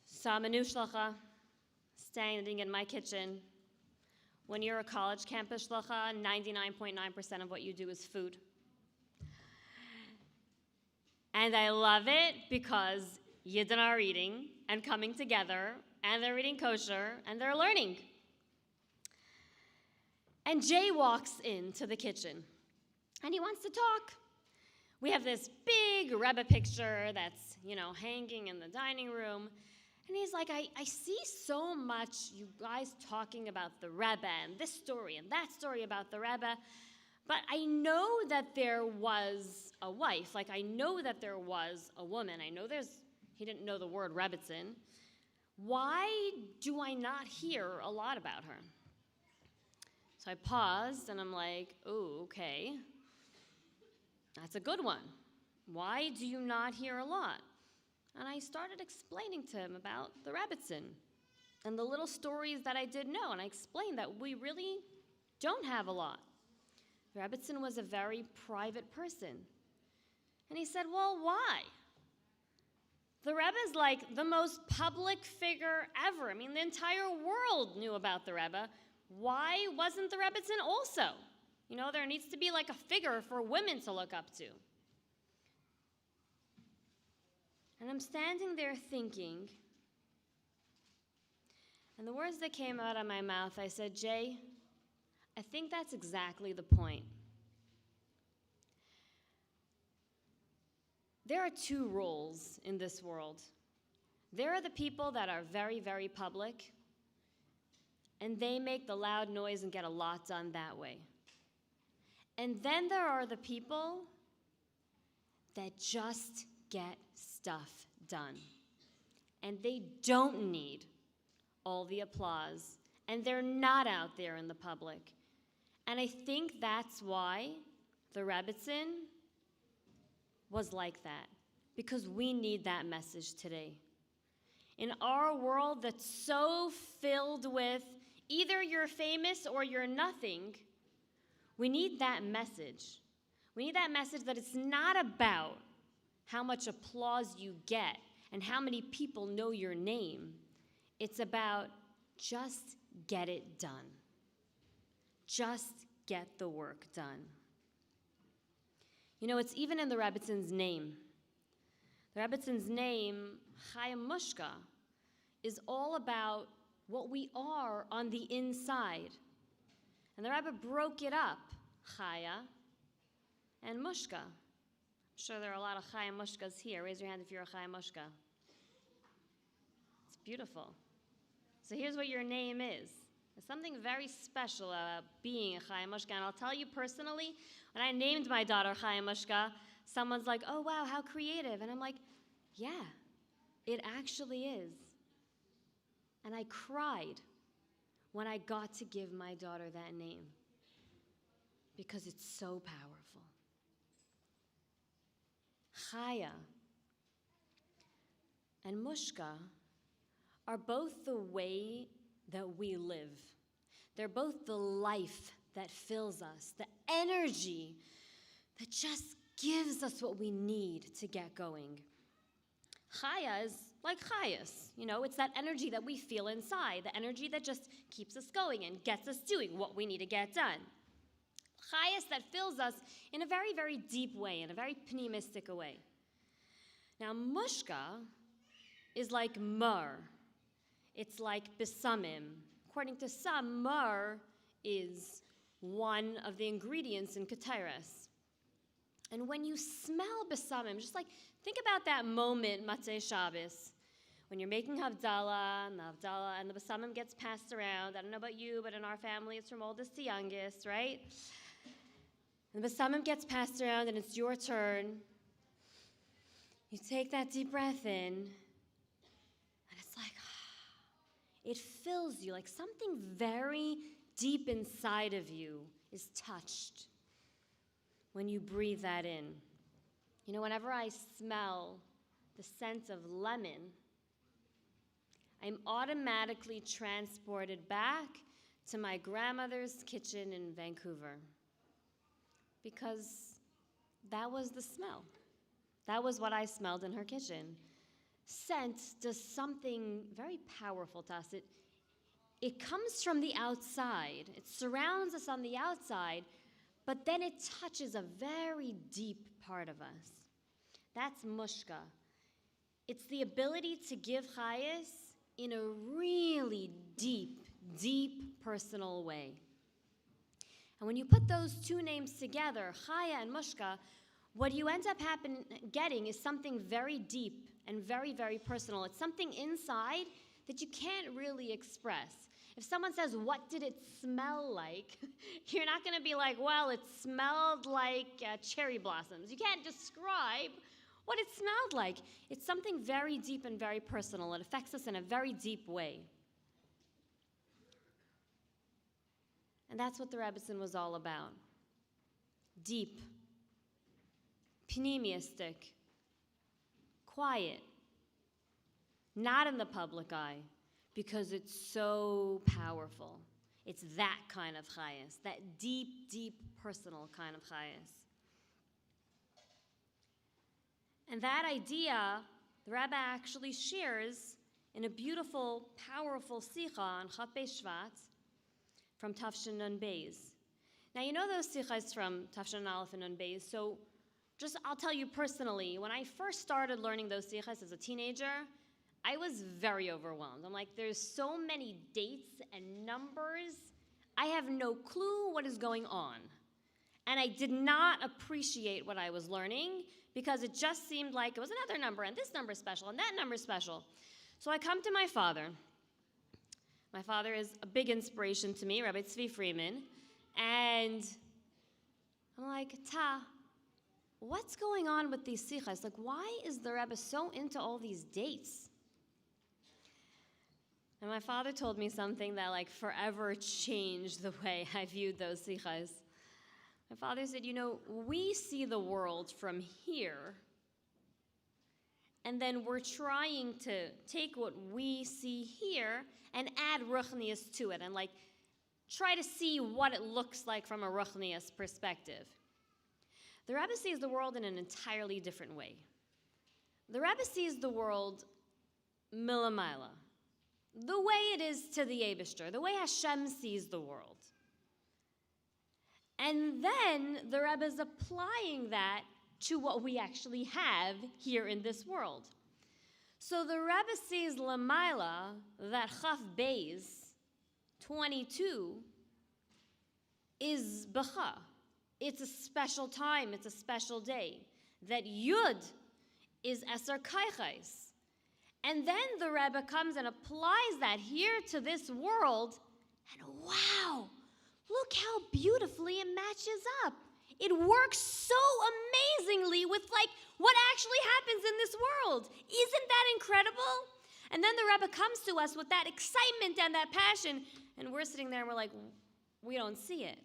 So I'm a new shlocha, standing in my kitchen. When you're a college campus shlocha, 99.9% of what you do is food. And I love it because Yidden are eating and coming together, and they're eating kosher, and they're learning. And Jay walks into the kitchen, and he wants to talk. We have this big Rebbe picture that's, hanging in the dining room. And he's like, I see so much you guys talking about the Rebbe and this story and that story about the Rebbe, but I know that there was a wife. Like, I know that there was a woman. I know he didn't know the word Rebbitzin. Why do I not hear a lot about her? So I paused, and I'm like, oh, okay. That's a good one. Why do you not hear a lot? And I started explaining to him about the Rebbitzin and the little stories that I did know. And I explained that we really don't have a lot. The Rebbitzin was a very private person. And he said, well, why? The Rebbe is like the most public figure ever. I mean, the entire world knew about the Rebbe. Why wasn't the Rebbitzin also? There needs to be like a figure for women to look up to. And I'm standing there thinking, and the words that came out of my mouth, I said, Jay, I think that's exactly the point. There are two roles in this world. There are the people that are very, very public, and they make the loud noise and get a lot done that way. And then there are the people that just get stuff done. And they don't need all the applause, and they're not out there in the public. And I think that's why the Rebbitzin was like that, because we need that message today. In our world that's so filled with either you're famous or you're nothing, we need that message. We need that message that it's not about how much applause you get and how many people know your name. It's about just get it done. Just get the work done. It's even in the Rebbitzин's name. The Rebbitzин's name, Chaya Mushka, is all about what we are on the inside. And the Rebbe broke it up, Chaya and Mushka. I'm sure there are a lot of Chaya Mushkas here. Raise your hand if you're a Chaya Mushka. It's beautiful. So here's what your name is. There's something very special about being a Chaya Mushka. And I'll tell you personally, when I named my daughter Chaya Mushka, someone's like, oh, wow, how creative. And I'm like, yeah, it actually is. And I cried when I got to give my daughter that name because it's so powerful. Chaya and Mushka are both the way that we live. They're both the life that fills us, the energy that just gives us what we need to get going. Chaya is like chayas, it's that energy that we feel inside, the energy that just keeps us going and gets us doing what we need to get done. Chayas that fills us in a very, very deep way, in a very pneumistic way. Now, Mushka is like mur. It's like besamim. According to some, mur is one of the ingredients in keteres. And when you smell besamim, just like think about that moment, Matzei Shabbos, when you're making Havdalah, and the besamim gets passed around. I don't know about you, but in our family, it's from oldest to youngest, right? And the besamim gets passed around, and it's your turn. You take that deep breath in, and it's like, it fills you, like something very deep inside of you is touched when you breathe that in. Whenever I smell the scent of lemon, I'm automatically transported back to my grandmother's kitchen in Vancouver, because that was the smell. That was what I smelled in her kitchen. Scent does something very powerful to us. It comes from the outside. It surrounds us on the outside, but then it touches a very deep part of us. That's mushka. It's the ability to give chayes in a really deep, deep personal way. And when you put those two names together, chaya and mushka, what you end up getting is something very deep and very, very personal. It's something inside that you can't really express. If someone says, "What did it smell like?" you're not going to be like, "Well, it smelled like cherry blossoms." You can't describe what it smelled like. It's something very deep and very personal. It affects us in a very deep way. And that's what the Rebbetzin was all about. Deep, pneumistic, quiet, not in the public eye, because it's so powerful. It's that kind of chayas, that deep, deep personal kind of chayas. And that idea, the Rebbe actually shares in a beautiful, powerful sicha on Chof Shevat from Tafshin Nun Beis. Now, you know those sichas from Tafshin Aleph and Nun Beis, so I'll tell you personally, when I first started learning those sichas as a teenager, I was very overwhelmed. I'm like, there's so many dates and numbers, I have no clue what is going on. And I did not appreciate what I was learning, because it just seemed like it was another number, and this number is special, and that number is special. So I come to my father. My father is a big inspiration to me, Rabbi Tzvi Freeman, and I'm like, Ta, what's going on with these sichas? Like, why is the Rebbe so into all these dates? And my father told me something that like forever changed the way I viewed those sichas. My father said, we see the world from here, and then we're trying to take what we see here and add ruchnius to it, and like try to see what it looks like from a ruchnius perspective. The Rebbe sees the world in an entirely different way. The Rebbe sees the world milamayla, the way it is to the Eibishter, the way Hashem sees the world. And then the Rebbe is applying that to what we actually have here in this world. So the Rebbe sees Lamaila, that Chaf Beis 22, is B'cha. It's a special time, it's a special day. That Yud is Eser Kaichais. And then the Rebbe comes and applies that here to this world, and wow! Look how beautifully it matches up. It works so amazingly with like what actually happens in this world. Isn't that incredible? And then the Rebbe comes to us with that excitement and that passion, and we're sitting there and we're like, we don't see it.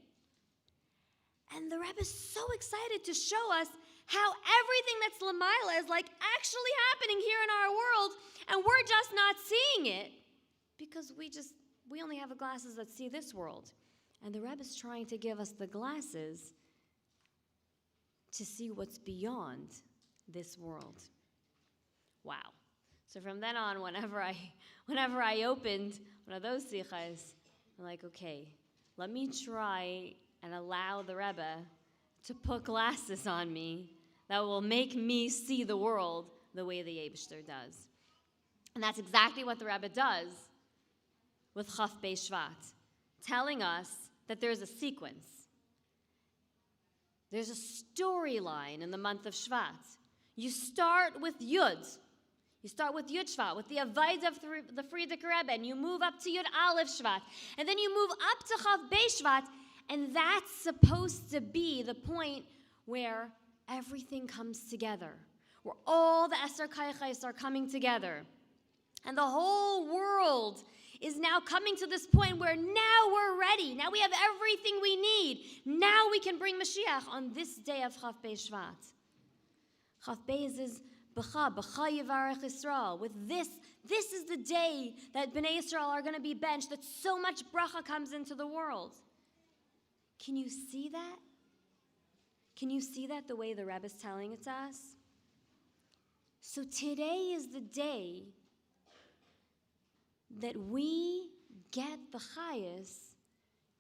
And the Rebbe is so excited to show us how everything that's Lamaila is like actually happening here in our world, and we're just not seeing it because we only have the glasses that see this world. And the Rebbe is trying to give us the glasses to see what's beyond this world. Wow. So from then on, whenever I opened one of those sichas, I'm like, okay, let me try and allow the Rebbe to put glasses on me that will make me see the world the way the Eibishter does. And that's exactly what the Rebbe does with Chof Shevat, telling us that there's a sequence. There's a storyline in the month of Shvat. You start with Yud. You start with Yud Shvat, with the Avodah of the Frierdiker Rebbe, and you move up to Yud Aleph Shvat, and then you move up to Chof Shvat, and that's supposed to be the point where everything comes together, where all the Eser Kaichais are coming together, and the whole world is now coming to this point where now we're ready. Now we have everything we need. Now we can bring Mashiach on this day of Chof Shvat. Chof Beis is B'cha yivarech Yisrael. With this is the day that Bnei Yisrael are going to be benched, that so much bracha comes into the world. Can you see that? Can you see that the way the Rebbe is telling it to us? So today is the day that we get the chayas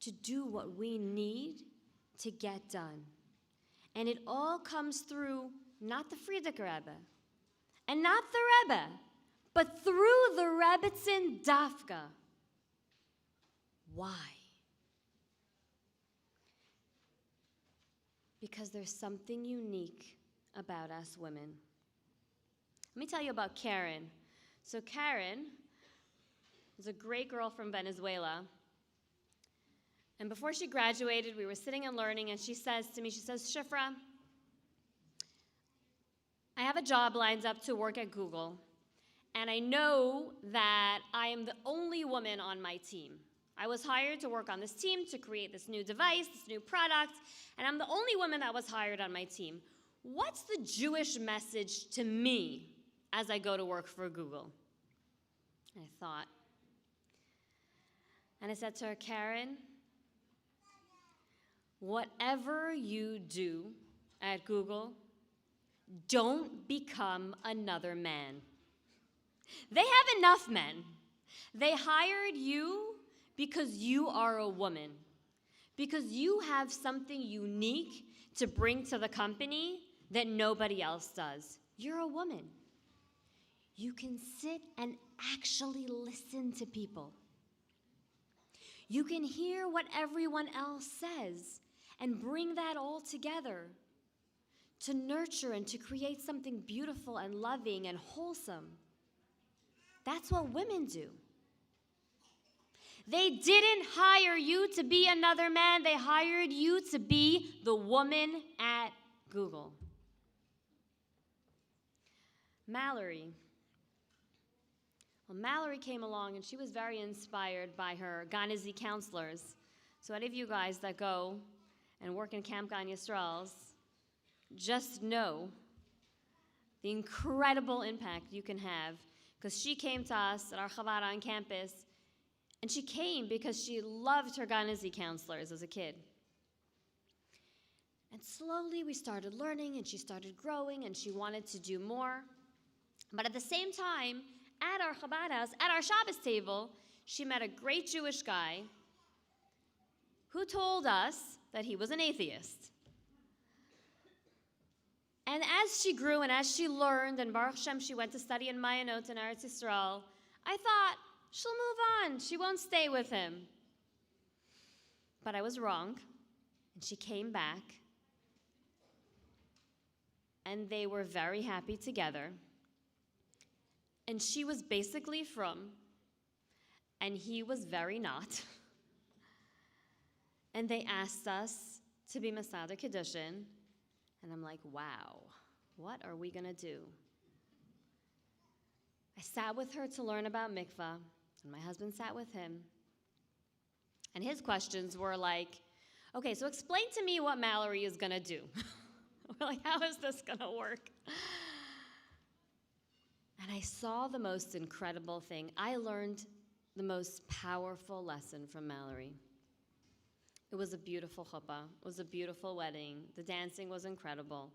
to do what we need to get done. And it all comes through not the Frierdiker Rebbe, and not the Rebbe, but through the Rebbetzin Dafka. Why? Because there's something unique about us women. Let me tell you about Karen. So Karen was a great girl from Venezuela. And before she graduated, we were sitting and learning, and she says to me, Shifra, I have a job lined up to work at Google, and I know that I am the only woman on my team. I was hired to work on this team to create this new device, this new product, and I'm the only woman that was hired on my team. What's the Jewish message to me as I go to work for Google? And I thought, and I said to her, Karen, whatever you do at Google, don't become another man. They have enough men. They hired you because you are a woman, because you have something unique to bring to the company that nobody else does. You're a woman. You can sit and actually listen to people. You can hear what everyone else says and bring that all together to nurture and to create something beautiful and loving and wholesome. That's what women do. They didn't hire you to be another man. They hired you to be the woman at Google. Mallory. Well, Mallory came along and she was very inspired by her Ganazi counselors. So any of you guys that go and work in Camp Gan Yisrael's, just know the incredible impact you can have, because she came to us at our Chabad on campus, and she came because she loved her Ganazi counselors as a kid. And slowly we started learning, and she started growing, and she wanted to do more. But at the same time, at our Chabad house, at our Shabbos table, she met a great Jewish guy who told us that he was an atheist. And as she grew and as she learned, and Baruch Hashem, she went to study in Mayanot in Eretz Yisrael, I thought, she'll move on. She won't stay with him. But I was wrong, and she came back, and they were very happy together. And she was basically from, and he was very not. And they asked us to be Masader Kiddushin. And I'm like, wow, what are we going to do? I sat with her to learn about mikvah, and my husband sat with him. And his questions were like, okay, so explain to me what Mallory is going to do. We're like, how is this going to work? And I saw the most incredible thing. I learned the most powerful lesson from Mallory. It was a beautiful chuppah. It was a beautiful wedding. The dancing was incredible.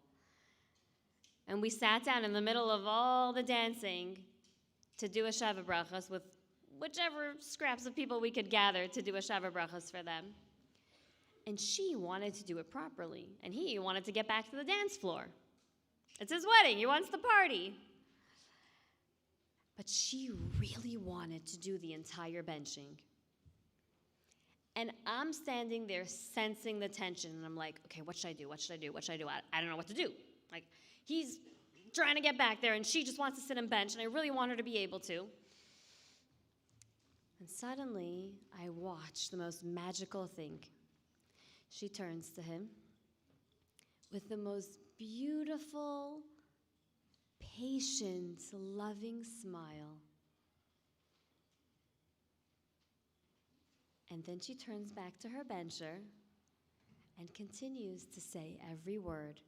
And we sat down in the middle of all the dancing to do a Sheva Brachas with whichever scraps of people we could gather to do a Sheva Brachas for them. And she wanted to do it properly. And he wanted to get back to the dance floor. It's his wedding. He wants to party. But she really wanted to do the entire benching. And I'm standing there sensing the tension, and I'm like, okay, what should I do? What should I do? What should I do? I don't know what to do. Like, he's trying to get back there, and she just wants to sit and bench, and I really want her to be able to. And suddenly, I watch the most magical thing. She turns to him with the most beautiful, patient, loving smile. And then she turns back to her bencher and continues to say every word.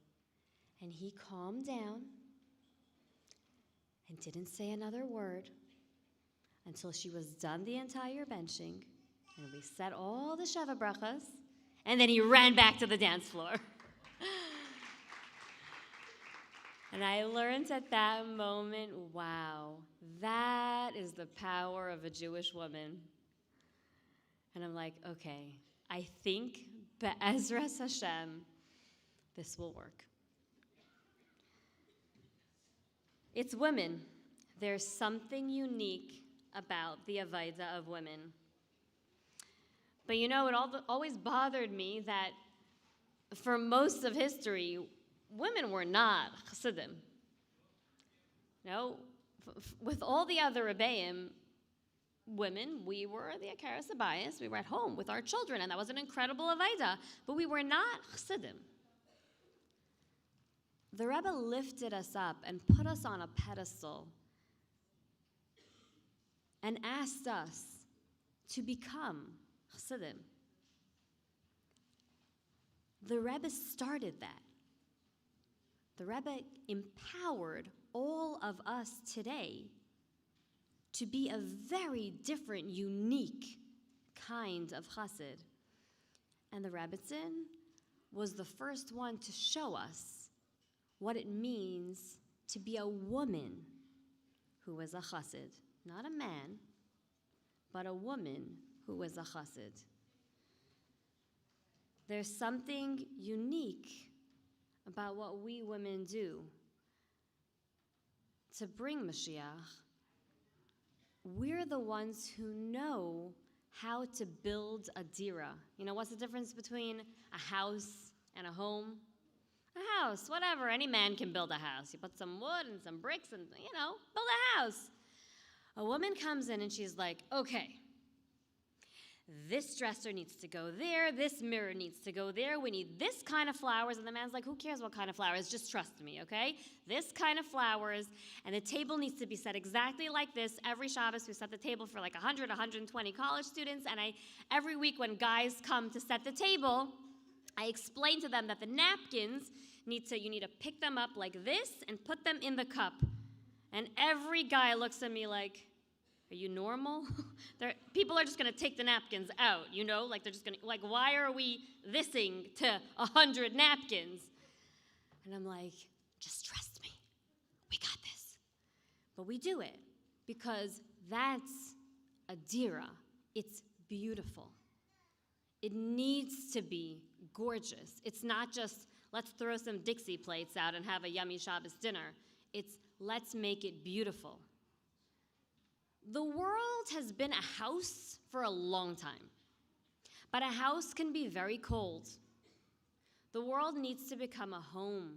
And he calmed down, and didn't say another word until she was done the entire benching, and we said all the Sheva brachas, and then he ran back to the dance floor. And I learned at that moment, wow, that is the power of a Jewish woman. And I'm like, okay, I think be'ezras Hashem, this will work. It's women. There's something unique about the Avodah of women. But you know, it always bothered me that for most of history, women were not chassidim. You know, with all the other rebbeim, women, we were the Akaras Abayis. We were at home with our children, and that was an incredible Avodah, but we were not chassidim. The Rebbe lifted us up and put us on a pedestal and asked us to become chassidim. The Rebbe started that. The Rebbe empowered all of us today to be a very different, unique kind of chassid. And the Rebbetzin was the first one to show us what it means to be a woman who is a chassid. Not a man, but a woman who is a chassid. There's something unique about what we women do to bring Mashiach. We're the ones who know how to build a dira. You know, what's the difference between a house and a home? A house, whatever, any man can build a house. You put some wood and some bricks and, build a house. A woman comes in and she's like, okay, this dresser needs to go there, this mirror needs to go there, we need this kind of flowers, and the man's like, who cares what kind of flowers, just trust me, okay? This kind of flowers, and the table needs to be set exactly like this. Every Shabbos we set the table for like 100, 120 college students, and every week when guys come to set the table, I explain to them that the napkins, you need to pick them up like this and put them in the cup. And every guy looks at me like, are you normal? People are just going to take the napkins out, like they're just going to, like, why are we thising to 100 napkins? And I'm like, just trust me. We got this. But we do it because that's a dira. It's beautiful. It needs to be gorgeous. It's not just, let's throw some Dixie plates out and have a yummy Shabbos dinner. It's, let's make it beautiful. The world has been a house for a long time, but a house can be very cold. The world needs to become a home.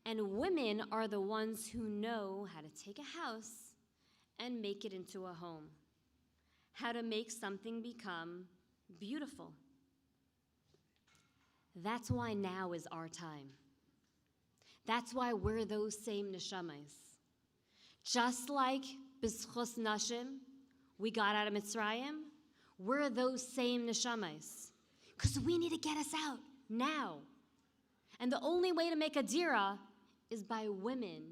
And women are the ones who know how to take a house and make it into a home, how to make something become beautiful. That's why now is our time. That's why we're those same neshamas. Just like b'schus nashim, we got out of Mitzrayim, we're those same neshamas. Because we need to get us out now. And the only way to make a dira is by women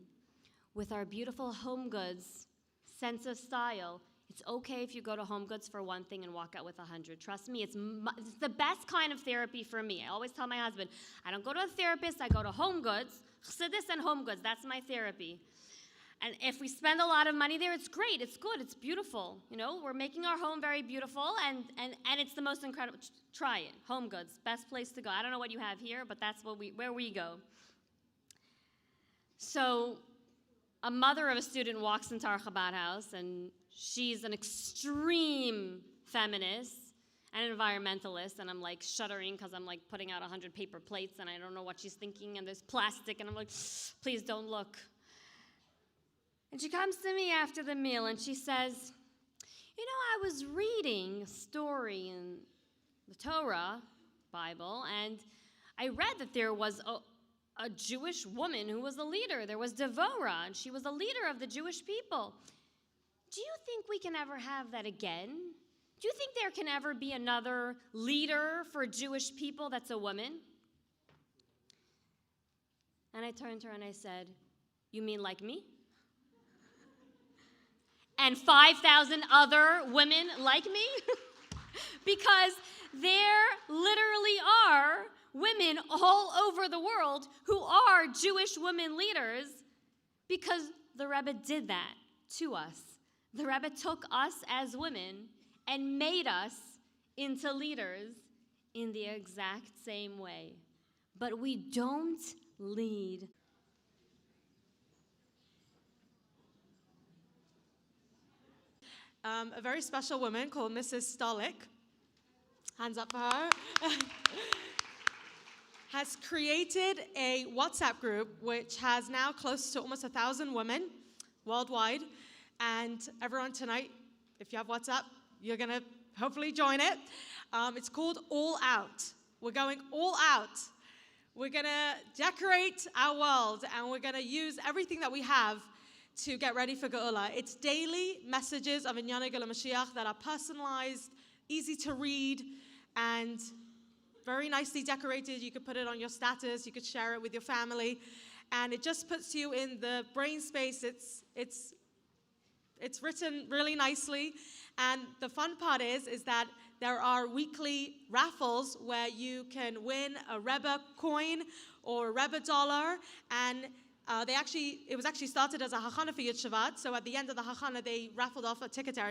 with our beautiful home goods, sense of style. It's okay if you go to Home Goods for one thing and walk out with 100. Trust me, it's the best kind of therapy for me. I always tell my husband, I don't go to a therapist, I go to Home Goods, Chassidus and Home Goods, that's my therapy. And if we spend a lot of money there, it's great, it's good, it's beautiful. We're making our home very beautiful, and it's the most incredible. Try it, Home Goods, best place to go. I don't know what you have here, but that's where we go. So a mother of a student walks into our Chabad house, and she's an extreme feminist and an environmentalist, and I'm like shuddering because I'm like putting out 100 paper plates, and I don't know what she's thinking, and there's plastic, and I'm like, please don't look. And she comes to me after the meal, and she says, I was reading a story in the Torah, Bible, and I read that there was a Jewish woman who was a leader. There was Devorah, and she was a leader of the Jewish people. Do you think we can ever have that again? Do you think there can ever be another leader for Jewish people that's a woman? And I turned to her and I said, You mean like me? And 5,000 other women like me? Because there literally are women all over the world who are Jewish women leaders, because the Rebbe did that to us. The Rebbe took us as women and made us into leaders in the exact same way. But we don't lead. A very special woman called Mrs. Stolik, hands up for her, has created a WhatsApp group which has now close to almost 1,000 women worldwide. And everyone tonight, if you have WhatsApp, you're going to hopefully join it. It's called All Out. We're going all out. We're going to decorate our world, and we're going to use everything that we have to get ready for Geula. It's daily messages of Inyana Geula Mashiach that are personalized, easy to read, and very nicely decorated. You could put it on your status. You could share it with your family. And it just puts you in the brain space. It's written really nicely. And the fun part is that there are weekly raffles where you can win a Rebbe coin or a Rebbe dollar. And it was actually started as a hachana for Shevat. So at the end of the hachana, they raffled off a few tickets to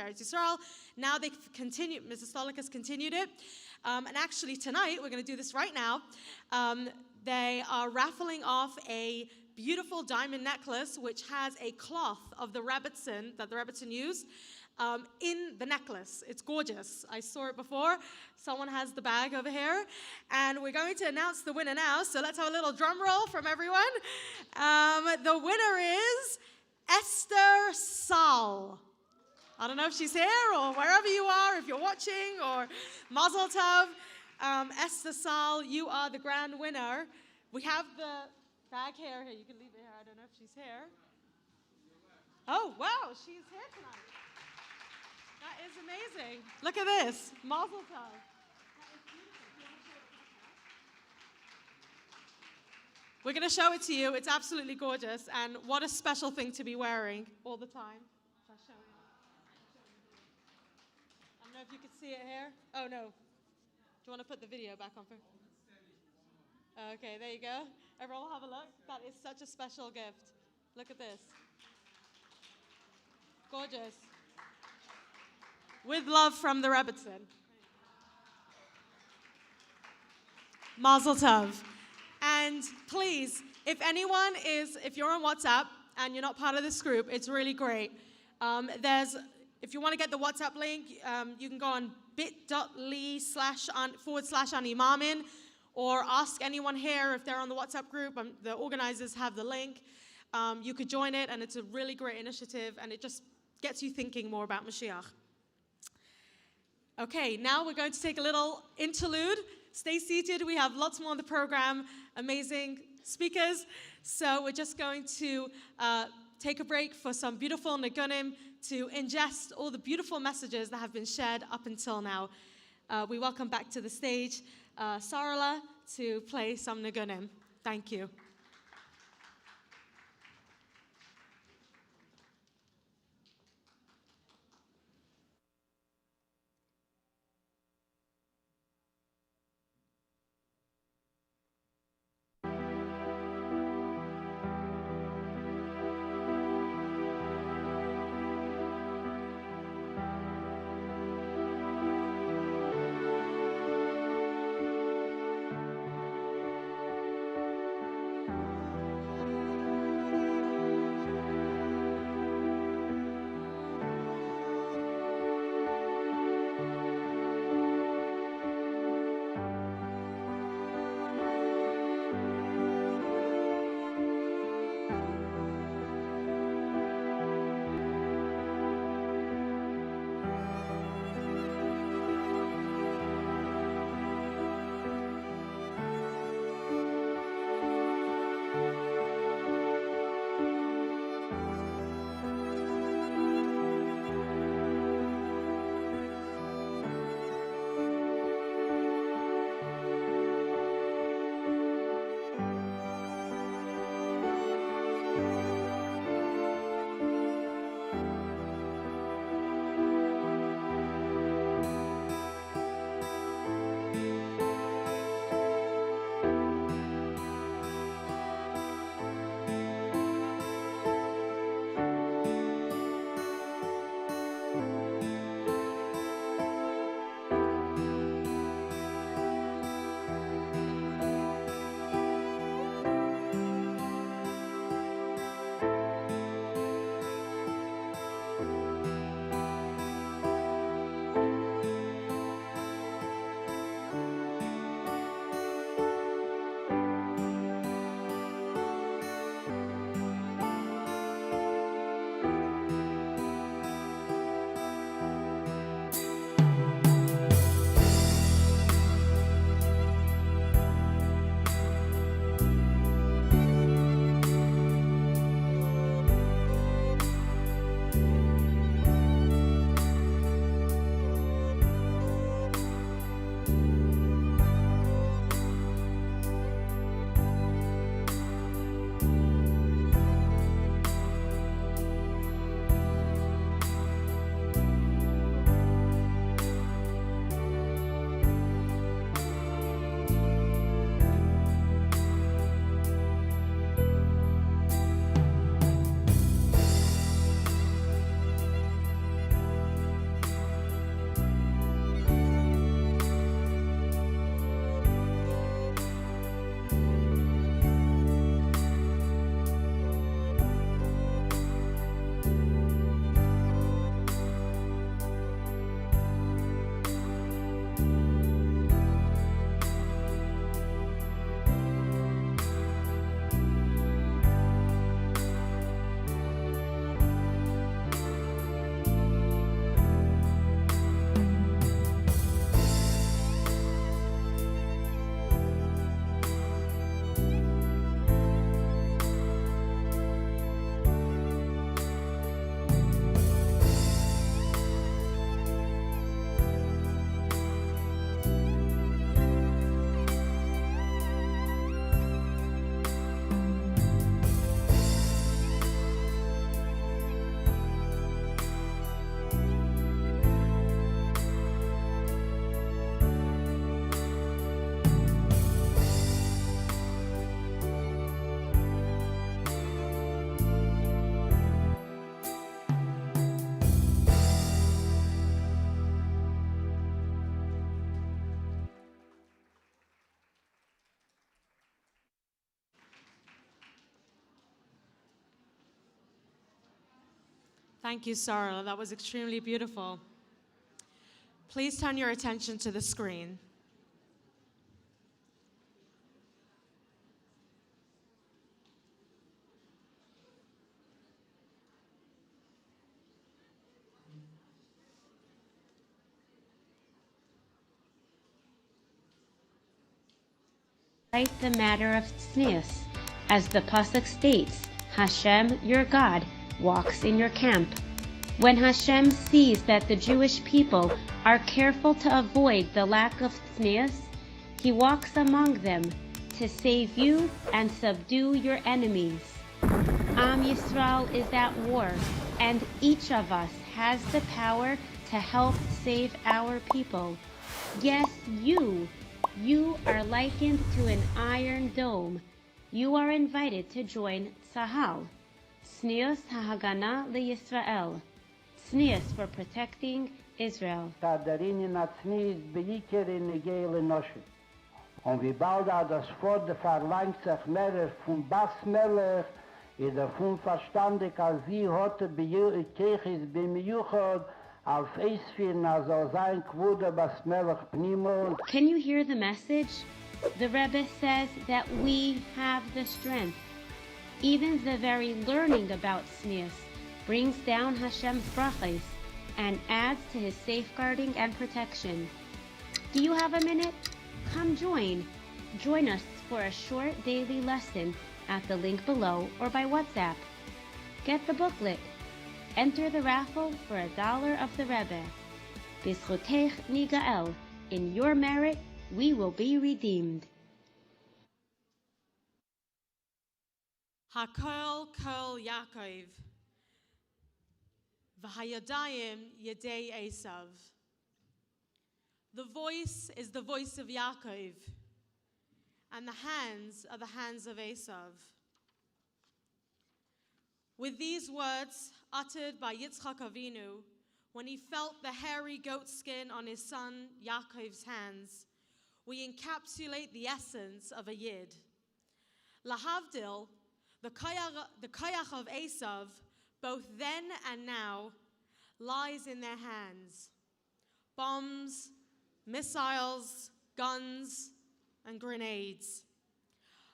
Eretz Yisrael. Now they've continued. Mrs. Stolik has continued it. And actually tonight, we're going to do this right now. They are raffling off a beautiful diamond necklace, which has a cloth of the Rebbetzin that the Rebbetzin used in the necklace. It's gorgeous. I saw it before. Someone has the bag over here. And we're going to announce the winner now. So let's have a little drum roll from everyone. The winner is Esther Saul. I don't know if she's here or wherever you are, if you're watching, or Mazel Tov. Esther Saul, you are the grand winner. We have the bag here. Here, you can leave it here. I don't know if she's here. Oh, wow, she's here tonight. That is amazing. Look at this. Mazel Tov. That is beautiful. We're going to show it to you. It's absolutely gorgeous. And what a special thing to be wearing all the time. I'll show you. I don't know if you can see it here. Oh, no. Do you want to put the video back on? Okay, there you go. Everyone will have a look. That is such a special gift. Look at this. Gorgeous. With love from the Rebbetzin. Mazel Tov. And please, if you're on WhatsApp and you're not part of this group, it's really great. If you want to get the WhatsApp link, you can go on bit.ly//animamin, or ask anyone here if they're on the WhatsApp group. The organizers have the link. You could join it, and it's a really great initiative, and it just gets you thinking more about Mashiach. Okay, now we're going to take a little interlude. Stay seated. We have lots more on the program, amazing speakers. So we're just going to take a break for some beautiful nigunim to ingest all the beautiful messages that have been shared up until now. We welcome back to the stage Sarala to play some nigunim. Thank you. Thank you, Sarah. That was extremely beautiful. Please turn your attention to the screen. Cite the matter of tznius, as the pasuk states, Hashem, your God, walks in your camp. When Hashem sees that the Jewish people are careful to avoid the lack of tznius, He walks among them to save you and subdue your enemies. Am Yisrael is at war, and each of us has the power to help save our people. Yes, you are likened to an iron dome. You are invited to join Tzahal, Tznius HaHagana LeYisrael, Tznius for protecting Israel. Und wie bald das Wort verlangt sich mehr von Basmelech, in der von Verstandig, als sie hatte Kirchis bemiuchert, auf Eisfin, also sein Quote Basmelech Pnimo. Can you hear the message? The Rebbe says that we have the strength. Even the very learning about tznius brings down Hashem's brachos and adds to His safeguarding and protection. Do you have a minute? Come join. Join us for a short daily lesson at the link below or by WhatsApp. Get the booklet. Enter the raffle for $1 of the Rebbe. B'zchutech nigael. In your merit, we will be redeemed. Hakol kol Yaakov, v'hayadayim yedei Esav. The voice is the voice of Yaakov, and the hands are the hands of Esav. With these words uttered by Yitzchak Avinu, when he felt the hairy goat skin on his son Yaakov's hands, we encapsulate the essence of a Yid. Lahavdil, the koyach of Esav, both then and now, lies in their hands. Bombs, missiles, guns, and grenades.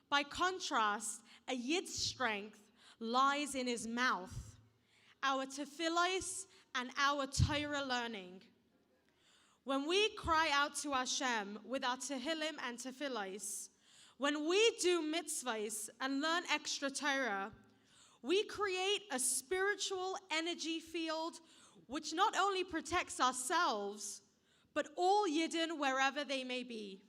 By contrast, a Yid's strength lies in his mouth, our tefillos and our Torah learning. When we cry out to Hashem with our tehillim and tefillos, when we do mitzvahs and learn extra Torah, we create a spiritual energy field which not only protects ourselves, but all Yidden wherever they may be.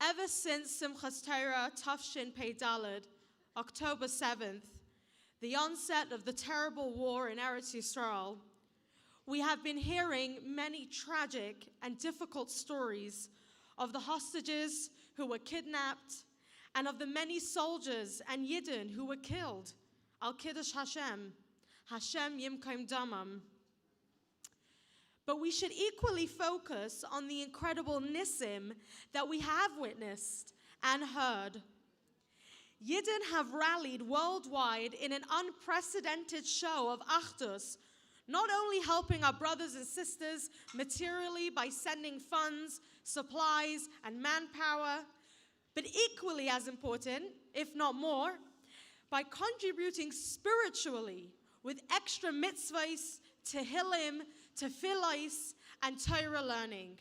Ever since Simchas Torah Tafshin Pei Daled, October 7th, the onset of the terrible war in Eretz Yisrael, we have been hearing many tragic and difficult stories of the hostages who were kidnapped and of the many soldiers and Yidden who were killed. Al Kiddush Hashem, Hashem Yimkom Damam. But we should equally focus on the incredible Nissim that we have witnessed and heard. Yidden have rallied worldwide in an unprecedented show of Achdus, not only helping our brothers and sisters materially by sending funds, supplies, and manpower, but equally as important, if not more, by contributing spiritually with extra mitzvahs, tehillim, tefillos, and Torah learning.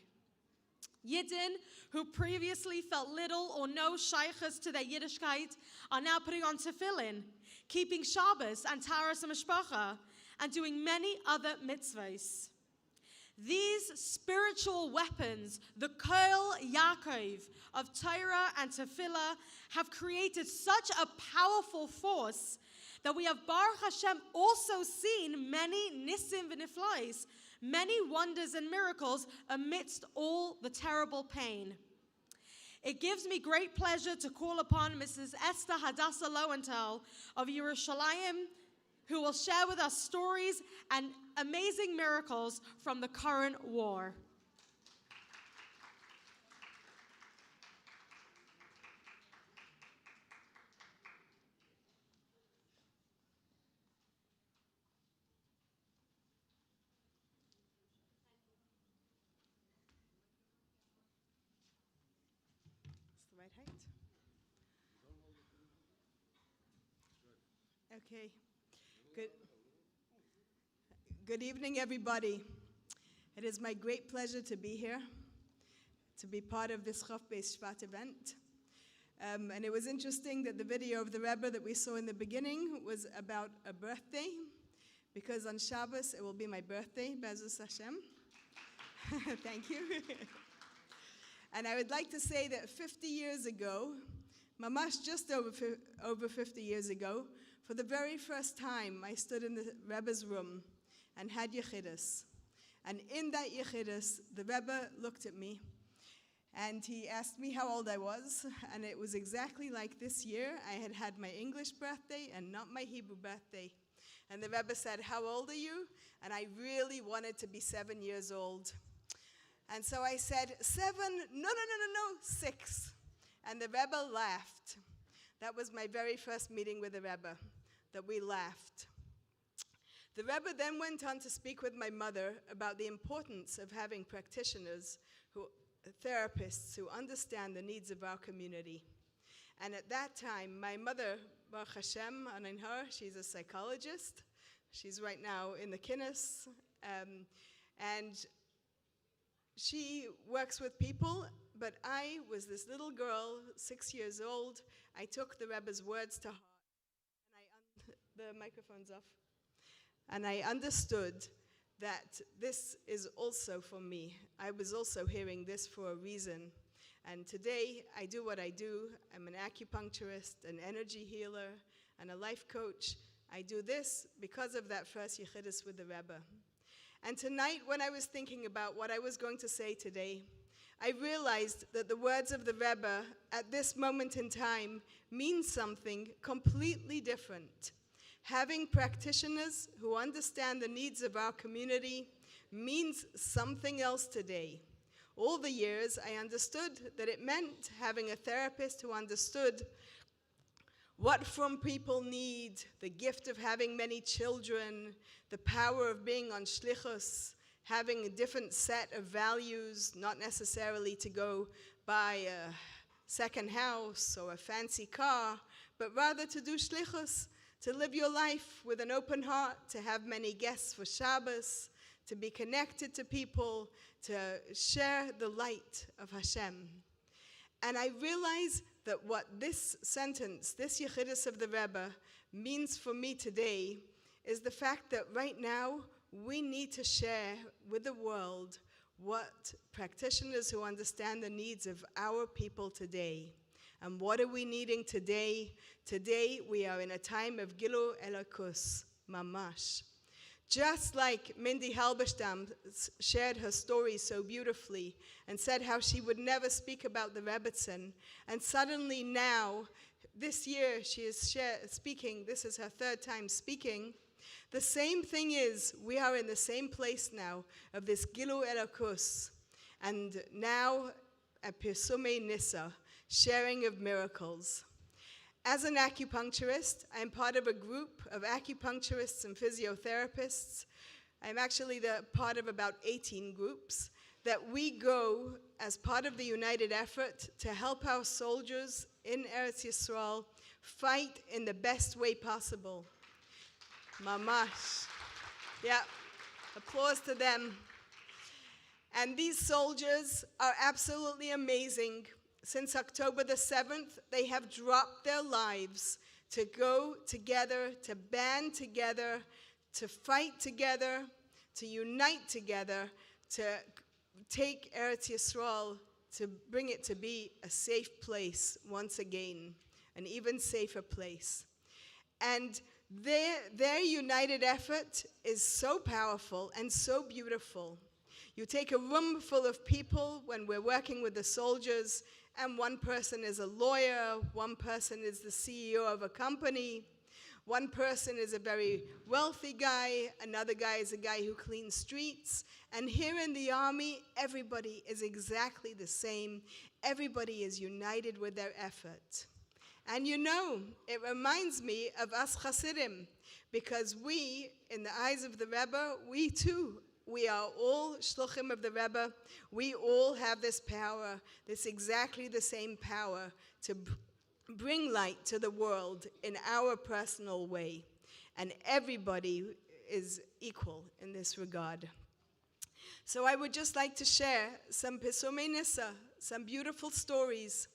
Yidden, who previously felt little or no shaykhs to their Yiddishkeit, are now putting on tefillin, keeping Shabbos and Taras HaMishpacha, and doing many other mitzvahs. These spiritual weapons, the Kol Yaakov of Torah and Tefillah, have created such a powerful force that we have, Baruch Hashem, also seen many Nissim v'Niflais, many wonders and miracles amidst all the terrible pain. It gives me great pleasure to call upon Mrs. Esther Hadassah Lowenthal of Yerushalayim, who will share with us stories and amazing miracles from the current war. Okay. Good evening, everybody. It is my great pleasure to be here, to be part of this Chof Beis Shevat event. And it was interesting that the video of the Rebbe that we saw in the beginning was about a birthday, because on Shabbos it will be my birthday, Be'ezus Hashem. Thank you. And I would like to say that 50 years ago, mamash just over 50 years ago, for the very first time I stood in the Rebbe's room and had Yechidus. And in that Yechidus, the Rebbe looked at me and he asked me how old I was, and it was exactly like this year. I had had my English birthday and not my Hebrew birthday. And the Rebbe said, "How old are you?" And I really wanted to be 7 years old. And so I said, 7, no, 6. And the Rebbe laughed. That was my very first meeting with the Rebbe, that we laughed. The Rebbe then went on to speak with my mother about the importance of having practitioners, therapists who understand the needs of our community. And at that time, my mother, Baruch Hashem, anin her, she's a psychologist. She's right now in the Kinnis. And she works with people, but I was this little girl, 6 years old. I took the Rebbe's words to heart. The microphone's off. And I understood that this is also for me. I was also hearing this for a reason. And today, I do what I do. I'm an acupuncturist, an energy healer, and a life coach. I do this because of that first Yechidus with the Rebbe. And tonight, when I was thinking about what I was going to say today, I realized that the words of the Rebbe at this moment in time mean something completely different. Having practitioners who understand the needs of our community means something else today. All the years, I understood that it meant having a therapist who understood what from people need, the gift of having many children, the power of being on shlichus, having a different set of values, not necessarily to go buy a second house or a fancy car, but rather to do shlichus, to live your life with an open heart, to have many guests for Shabbos, to be connected to people, to share the light of Hashem. And I realize that what this sentence, this Yechidus of the Rebbe, means for me today is the fact that right now we need to share with the world what practitioners who understand the needs of our people today. And what are we needing today? Today we are in a time of Gilu Elokus, Mamash. Just like Mindy Halberstam shared her story so beautifully and said how she would never speak about the Rebbetzin, and suddenly now, this year she is speaking, this is her third time speaking, the same thing is, we are in the same place now of this Gilu Elokus, and now a Pirsumei Nisa, sharing of miracles. As an acupuncturist, I'm part of a group of acupuncturists and physiotherapists. I'm actually the part of about 18 groups that we go as part of the united effort to help our soldiers in Eretz Yisrael fight in the best way possible. Mamash. Yeah, applause to them. And these soldiers are absolutely amazing. Since October the 7th, they have dropped their lives to go together, to band together, to fight together, to unite together, to take Eretz Yisrael, to bring it to be a safe place once again, an even safer place. And their united effort is so powerful and so beautiful. You take a room full of people when we're working with the soldiers, and one person is a lawyer, one person is the CEO of a company, one person is a very wealthy guy, another guy is a guy who cleans streets, and here in the army, everybody is exactly the same. Everybody is united with their effort. And you know, it reminds me of us Hasidim, because we, in the eyes of the Rebbe, we too We are all shluchim of the Rebbe. We all have this power, this exactly the same power to bring light to the world in our personal way. And everybody is equal in this regard. So I would just like to share some Pesomei Nissa, some beautiful stories.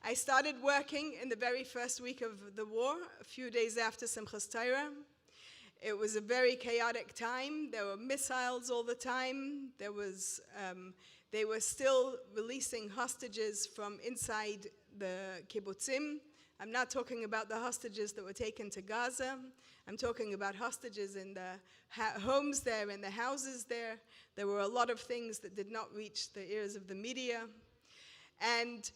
I started working in the very first week of the war, a few days after Simchas Torah. It was a very chaotic time. There were missiles all the time. They were still releasing hostages from inside the kibbutzim. I'm not talking about the hostages that were taken to Gaza. I'm talking about hostages in the homes there, in the houses there. There were a lot of things that did not reach the ears of the media. And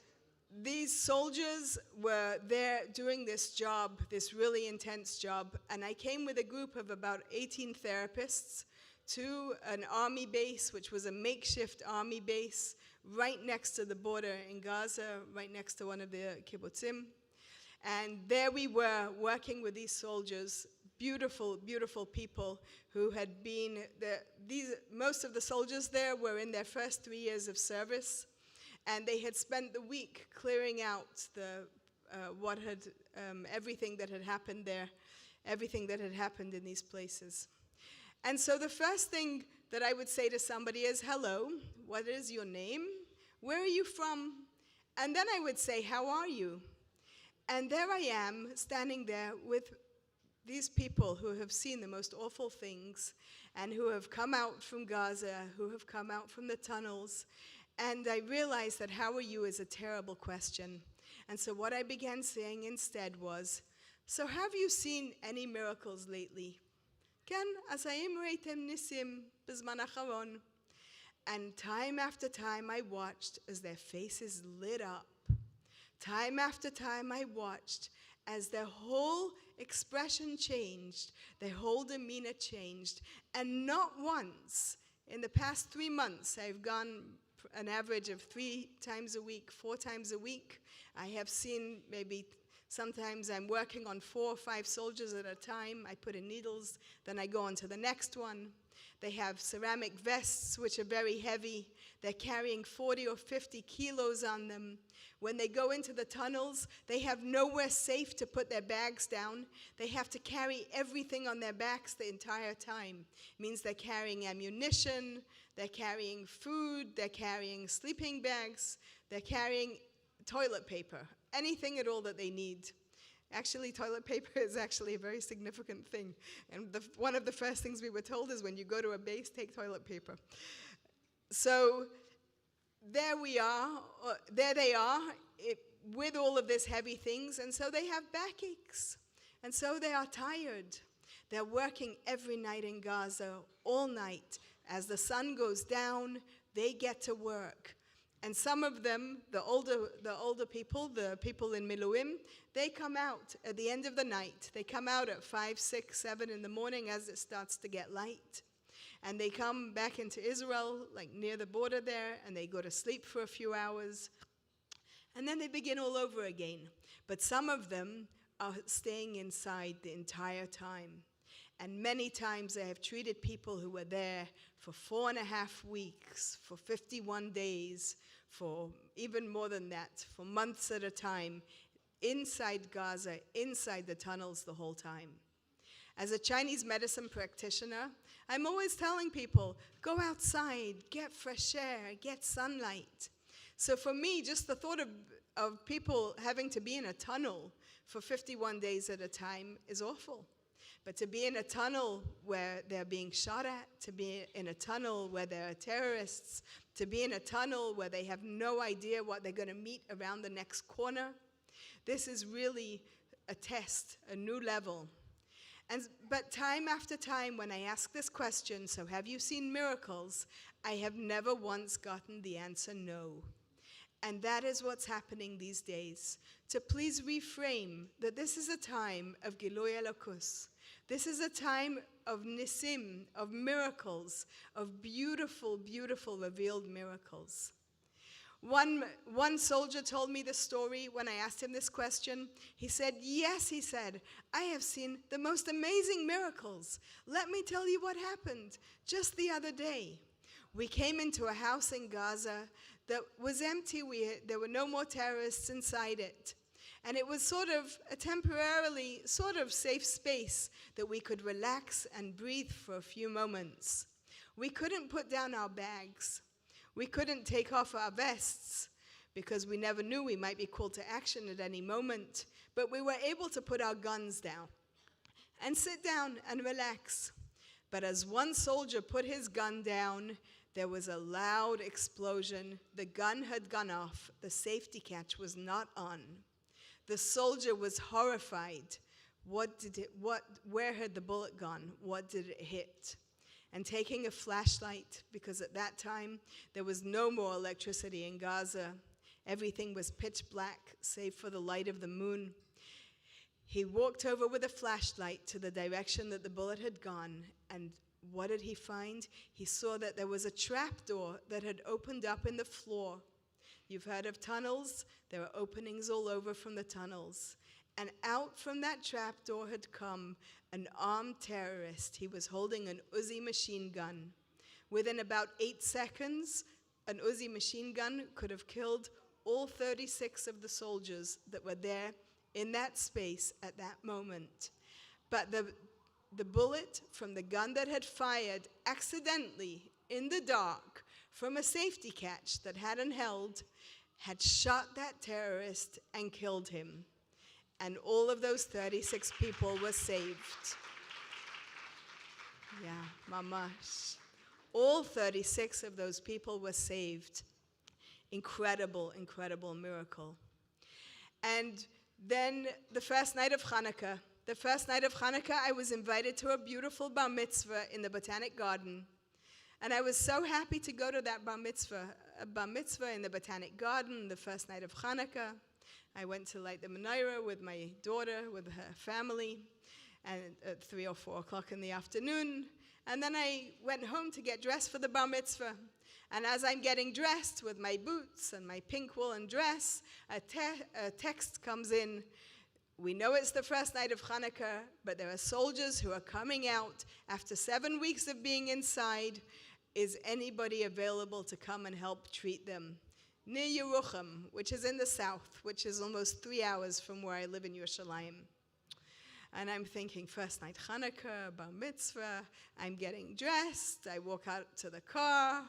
these soldiers were there doing this job, this really intense job. And I came with a group of about 18 therapists to an army base, which was a makeshift army base right next to the border in Gaza, right next to one of the kibbutzim. And there we were working with these soldiers, beautiful, beautiful people who had been, most of the soldiers there were in their first 3 years of service, and they had spent the week clearing out everything that had happened there, everything that had happened in these places. And so the first thing that I would say to somebody is, hello, what is your name? Where are you from? And then I would say, how are you? And there I am, standing there with these people who have seen the most awful things and who have come out from Gaza, who have come out from the tunnels. And I realized that how are you is a terrible question. And so what I began saying instead was, so have you seen any miracles lately? Ken, asayim reitem nisim bizman acharon. And time after time I watched as their faces lit up. Time after time I watched as their whole expression changed, their whole demeanor changed. And not once in the past 3 months, I've gone an average of 3 times a week, 4 times a week. I have seen maybe sometimes I'm working on 4 or 5 soldiers at a time. I put in needles, then I go on to the next one. They have ceramic vests, which are very heavy. They're carrying 40 or 50 kilos on them. When they go into the tunnels, they have nowhere safe to put their bags down. They have to carry everything on their backs the entire time. It means they're carrying ammunition, they're carrying food, they're carrying sleeping bags, they're carrying toilet paper, anything at all that they need. Actually, toilet paper is actually a very significant thing. And one of the first things we were told is when you go to a base, take toilet paper. So there we are, there they are, with all of this heavy things, and so they have backaches. And so they are tired. They're working every night in Gaza, all night. As the sun goes down, they get to work. And some of them, the older people, the people in Miluim, they come out at the end of the night. They come out at 5, 6, 7 in the morning as it starts to get light. And they come back into Israel, like near the border there, and they go to sleep for a few hours. And then they begin all over again. But some of them are staying inside the entire time. And many times I have treated people who were there for 4.5 weeks, for 51 days, for even more than that, for months at a time, inside Gaza, inside the tunnels the whole time. As a Chinese medicine practitioner, I'm always telling people, go outside, get fresh air, get sunlight. So for me, just the thought of people having to be in a tunnel for 51 days at a time is awful. But to be in a tunnel where they're being shot at, to be in a tunnel where there are terrorists, to be in a tunnel where they have no idea what they're going to meet around the next corner, this is really a test, a new level. But time after time, when I ask this question, so have you seen miracles, I have never once gotten the answer no. And that is what's happening these days. To please reframe that this is a time of Gilui Elokus. This is a time of nisim, of miracles, of beautiful, beautiful revealed miracles. One soldier told me the story when I asked him this question. He said, yes, he said, I have seen the most amazing miracles. Let me tell you what happened just the other day. We came into a house in Gaza that was empty. There were no more terrorists inside it. And it was sort of a temporarily sort of safe space that we could relax and breathe for a few moments. We couldn't put down our bags. We couldn't take off our vests because we never knew we might be called to action at any moment. But we were able to put our guns down and sit down and relax. But as one soldier put his gun down, there was a loud explosion. The gun had gone off. The safety catch was not on. The soldier was horrified. Where had the bullet gone? What did it hit? And taking a flashlight, because at that time there was no more electricity in Gaza. Everything was pitch black, save for the light of the moon. He walked over with a flashlight to the direction that the bullet had gone, and what did he find? He saw that there was a trapdoor that had opened up in the floor. You've heard of tunnels? There are openings all over from the tunnels. And out from that trapdoor had come an armed terrorist. He was holding an Uzi machine gun. Within about 8 seconds, an Uzi machine gun could have killed all 36 of the soldiers that were there in that space at that moment. But the bullet from the gun that had fired accidentally in the dark from a safety catch that hadn't held had shot that terrorist and killed him. And all of those 36 people were saved. Yeah, mamash. All 36 of those people were saved. Incredible, incredible miracle. And then the first night of Hanukkah, I was invited to a beautiful bar mitzvah in the Botanic Garden. And I was so happy to go to that bar mitzvah in the Botanic Garden, the first night of Hanukkah. I went to light the menorah with my daughter, with her family, and at 3 or 4 o'clock in the afternoon. And then I went home to get dressed for the bar mitzvah. And as I'm getting dressed with my boots and my pink woolen dress, a text comes in. We know it's the first night of Hanukkah, but there are soldiers who are coming out after 7 weeks of being inside. Is anybody available to come and help treat them? Near Yerucham, which is in the south, which is almost 3 hours from where I live in Yerushalayim. And I'm thinking, first night Hanukkah, bar mitzvah, I'm getting dressed, I walk out to the car,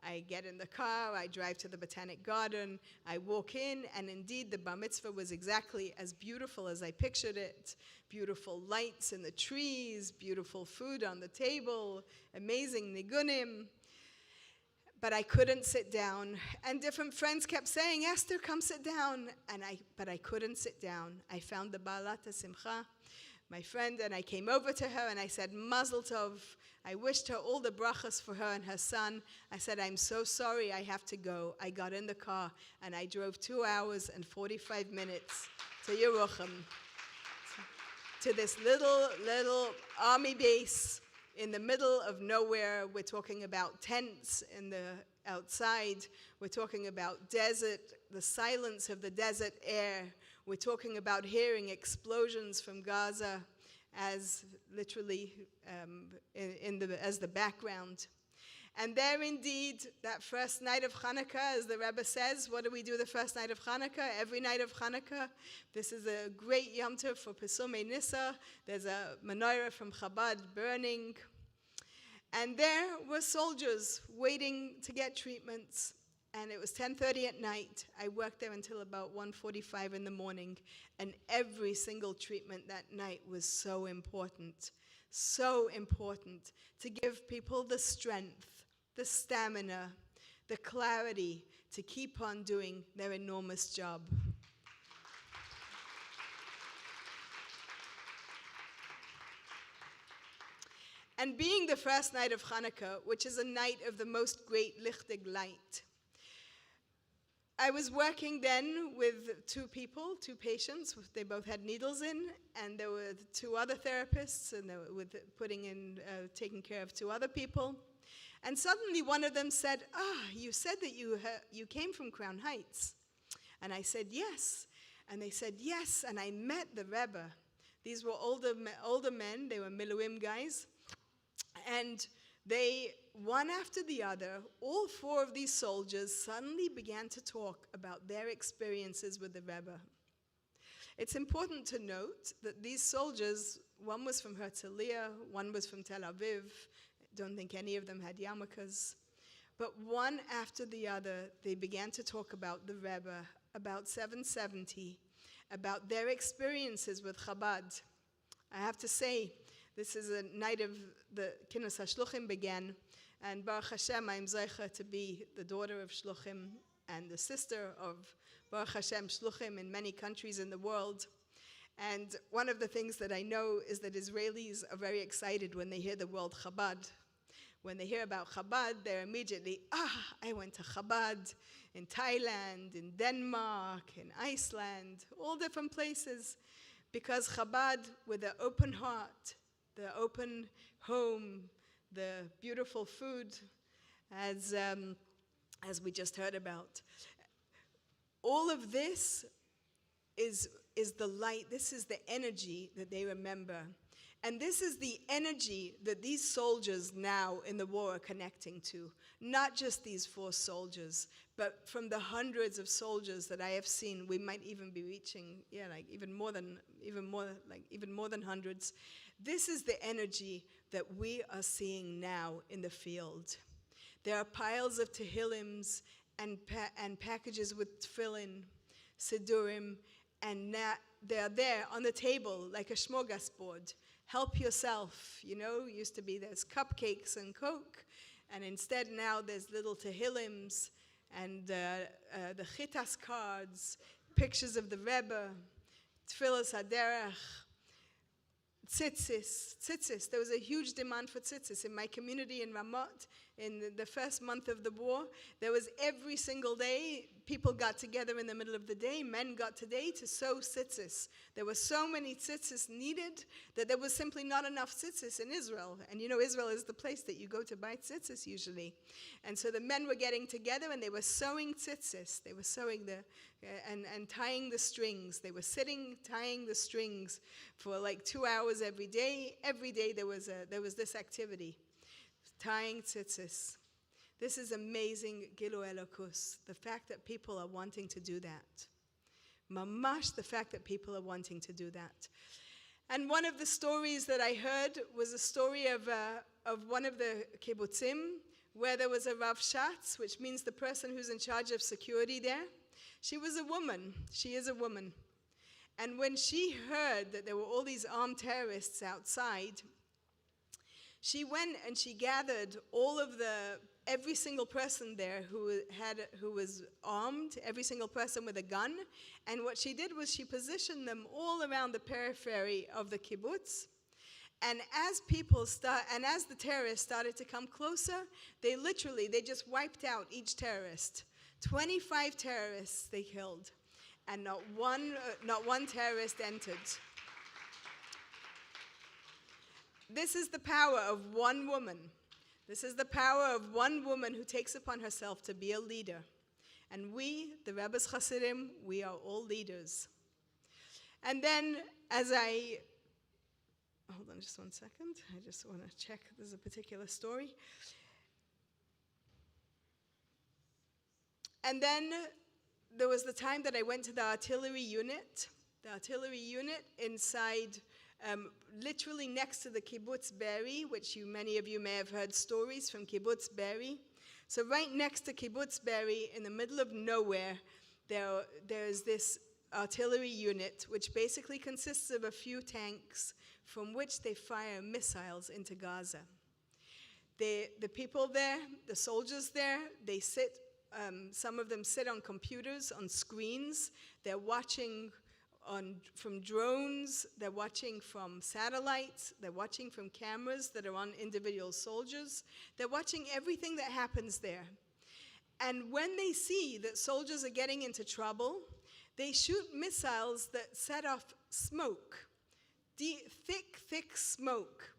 I get in the car, I drive to the Botanic Garden, I walk in, and indeed the bar mitzvah was exactly as beautiful as I pictured it. Beautiful lights in the trees, beautiful food on the table, amazing nigunim. But I couldn't sit down, and different friends kept saying, Esther, come sit down, but I couldn't sit down. I found the Baalat HaSimcha, my friend, and I came over to her, and I said, Mazel Tov. I wished her all the brachas for her and her son. I said, I'm so sorry, I have to go. I got in the car, and I drove 2 hours and 45 minutes to Yerucham, to this little army base in the middle of nowhere. We're talking about tents in the outside. We're talking about desert, the silence of the desert air. We're talking about hearing explosions from Gaza as literally as the background. And there indeed, that first night of Hanukkah, as the Rebbe says, what do we do the first night of Hanukkah? Every night of Hanukkah, this is a great Yom Tov for Pesumei Nissa. There's a menorah from Chabad burning. And there were soldiers waiting to get treatments. And it was 10:30 at night. I worked there until about 1:45 in the morning. And every single treatment that night was so important to give people the strength, the stamina, the clarity to keep on doing their enormous job. And being the first night of Hanukkah, which is a night of the most great lichtig light, I was working then with two people, two patients. They both had needles in, and there were two other therapists, and they were taking care of two other people. And suddenly one of them said, you said that you came from Crown Heights. And I said, yes. And they said, yes, and I met the Rebbe. These were older men, they were Miluim guys. And they, one after the other, all four of these soldiers suddenly began to talk about their experiences with the Rebbe. It's important to note that these soldiers, one was from Herzliya, one was from Tel Aviv. Don't think any of them had yarmulkes. But one after the other, they began to talk about the Rebbe, about 770, about their experiences with Chabad. I have to say, this is a night of the Kinus HaShluchim began, and Baruch Hashem, I'm Zeicha to be the daughter of Shluchim and the sister of Baruch Hashem Shluchim in many countries in the world. And one of the things that I know is that Israelis are very excited when they hear the word Chabad. When they hear about Chabad, they're immediately, I went to Chabad in Thailand, in Denmark, in Iceland, all different places. Because Chabad, with the open heart, the open home, the beautiful food, as we just heard about, all of this is the light, this is the energy that they remember. And this is the energy that these soldiers now in the war are connecting to. Not just these four soldiers, but from the hundreds of soldiers that I have seen, we might even be reaching, even more than hundreds. This is the energy that we are seeing now in the field. There are piles of tehillims and packages with tefillin, sidurim, and they're there on the table like a smorgasbord. Help yourself, used to be there's cupcakes and Coke, and instead now there's little tehillims and the chitas cards, pictures of the Rebbe, tefillas haderech, tzitzis. There was a huge demand for tzitzis. In my community in Ramot, in the first month of the war, there was every single day, people got together in the middle of the day, men got today to sew tzitzis. There were so many tzitzis needed that there was simply not enough tzitzis in Israel. And Israel is the place that you go to buy tzitzis usually. And so the men were getting together and they were sewing tzitzis. They were sewing and tying the strings. They were sitting, tying the strings for like 2 hours every day. Every day there was this activity, tying tzitzis. This is amazing, Gilu Elokus, the fact that people are wanting to do that. Mamash, the fact that people are wanting to do that. And one of the stories that I heard was a story of one of the kibbutzim, where there was a Rav Shatz, which means the person who's in charge of security there. She was a woman. She is a woman. And when she heard that there were all these armed terrorists outside, she went and she gathered every single person there who was armed, every single person with a gun. And what she did was she positioned them all around the periphery of the kibbutz. And as the terrorists started to come closer, they just wiped out each terrorist. 25 terrorists they killed, and not one terrorist entered. This is the power of one woman. This is the power of one woman who takes upon herself to be a leader. And we, the Rebbe's Hasidim, we are all leaders. And then hold on just 1 second. I just want to check. There's a particular story. And then there was the time that I went to the artillery unit. The artillery unit inside, literally next to the kibbutz Be'eri, which many of you may have heard stories from kibbutz Be'eri. So right next to kibbutz Be'eri, in the middle of nowhere, there's this artillery unit, which basically consists of a few tanks from which they fire missiles into Gaza. The people there, the soldiers there, they sit. Some of them sit on computers, on screens. They're watching from drones. They're watching from satellites. They're watching from cameras that are on individual soldiers. They're watching everything that happens there. And when they see that soldiers are getting into trouble, they shoot missiles that set off smoke, thick smoke.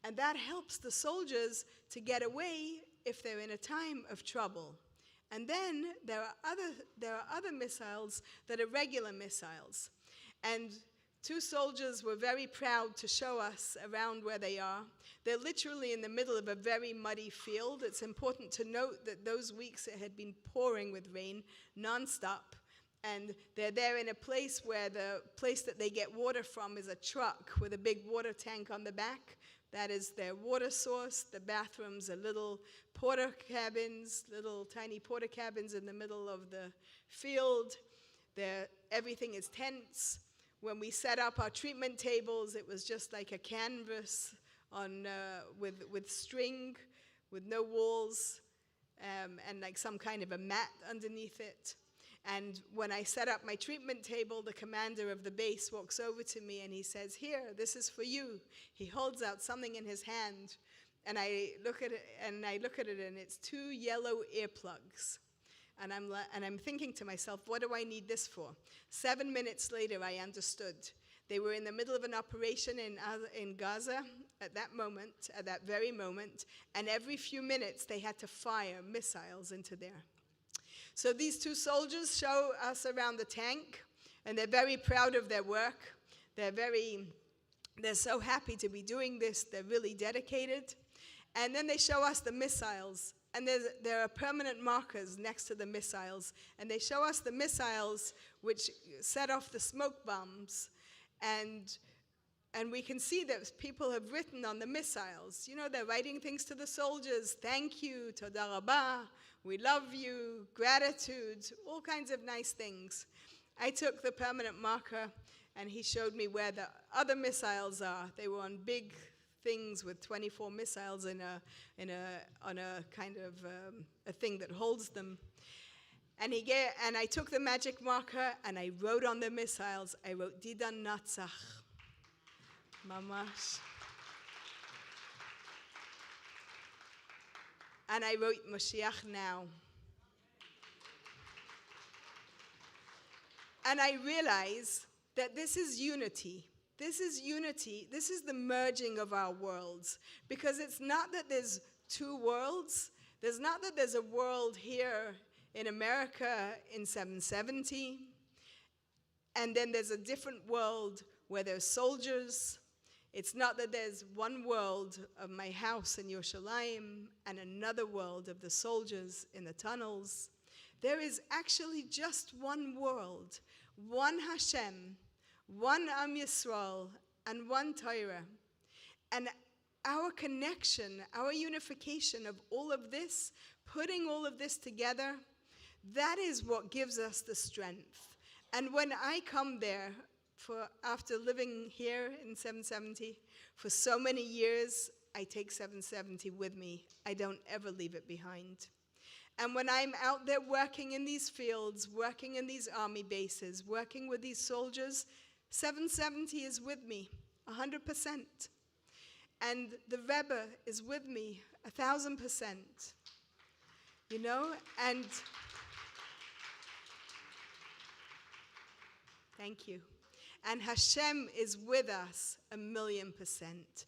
And that helps the soldiers to get away if they're in a time of trouble. And then there are other missiles that are regular missiles. And two soldiers were very proud to show us around where they are. They're literally in the middle of a very muddy field. It's important to note that those weeks it had been pouring with rain nonstop. And they're there in a place where the place that they get water from is a truck with a big water tank on the back. That is their water source. The bathrooms are little tiny porta cabins in the middle of the field. Everything is tents. When we set up our treatment tables, it was just like a canvas with string, with no walls, and like some kind of a mat underneath it. And when I set up my treatment table, the commander of the base walks over to me and he says, "Here, this is for you." He holds out something in his hand, and I look at it, and it's 2 yellow earplugs. And I'm thinking to myself, what do I need this for? 7 minutes later, I understood. They were in the middle of an operation in Gaza at that very moment, and every few minutes they had to fire missiles into there. So these two soldiers show us around the tank, and they're very proud of their work. They're so happy to be doing this. They're really dedicated. And then they show us the missiles, and there are permanent markers next to the missiles, and they show us the missiles which set off the smoke bombs, and we can see that people have written on the missiles. You know, they're writing things to the soldiers: "Thank you, toda rabah, we love you, gratitude," all kinds of nice things. I took the permanent marker, and he showed me where the other missiles are. They were on big things with 24 missiles on a kind of a thing that holds them. And I took the magic marker and I wrote on the missiles. I wrote "Didan Natzach," mamash, and I wrote "Mashiach now." And I realized that this is unity. This is unity. This is the merging of our worlds. Because it's not that there's two worlds. There's not that there's a world here in America in 770, and then there's a different world where there's soldiers. It's not that there's one world of my house in Yerushalayim and another world of the soldiers in the tunnels. There is actually just one world, one Hashem, one Am Yisrael, and one Torah. And our connection, our unification of all of this, putting all of this together, that is what gives us the strength. And when I come there, after living here in 770 for so many years, I take 770 with me. I don't ever leave it behind. And when I'm out there working in these fields, working in these army bases, working with these soldiers, 770 is with me, 100%. And the Rebbe is with me, 1,000%. You know, and thank you. And Hashem is with us 1,000,000%.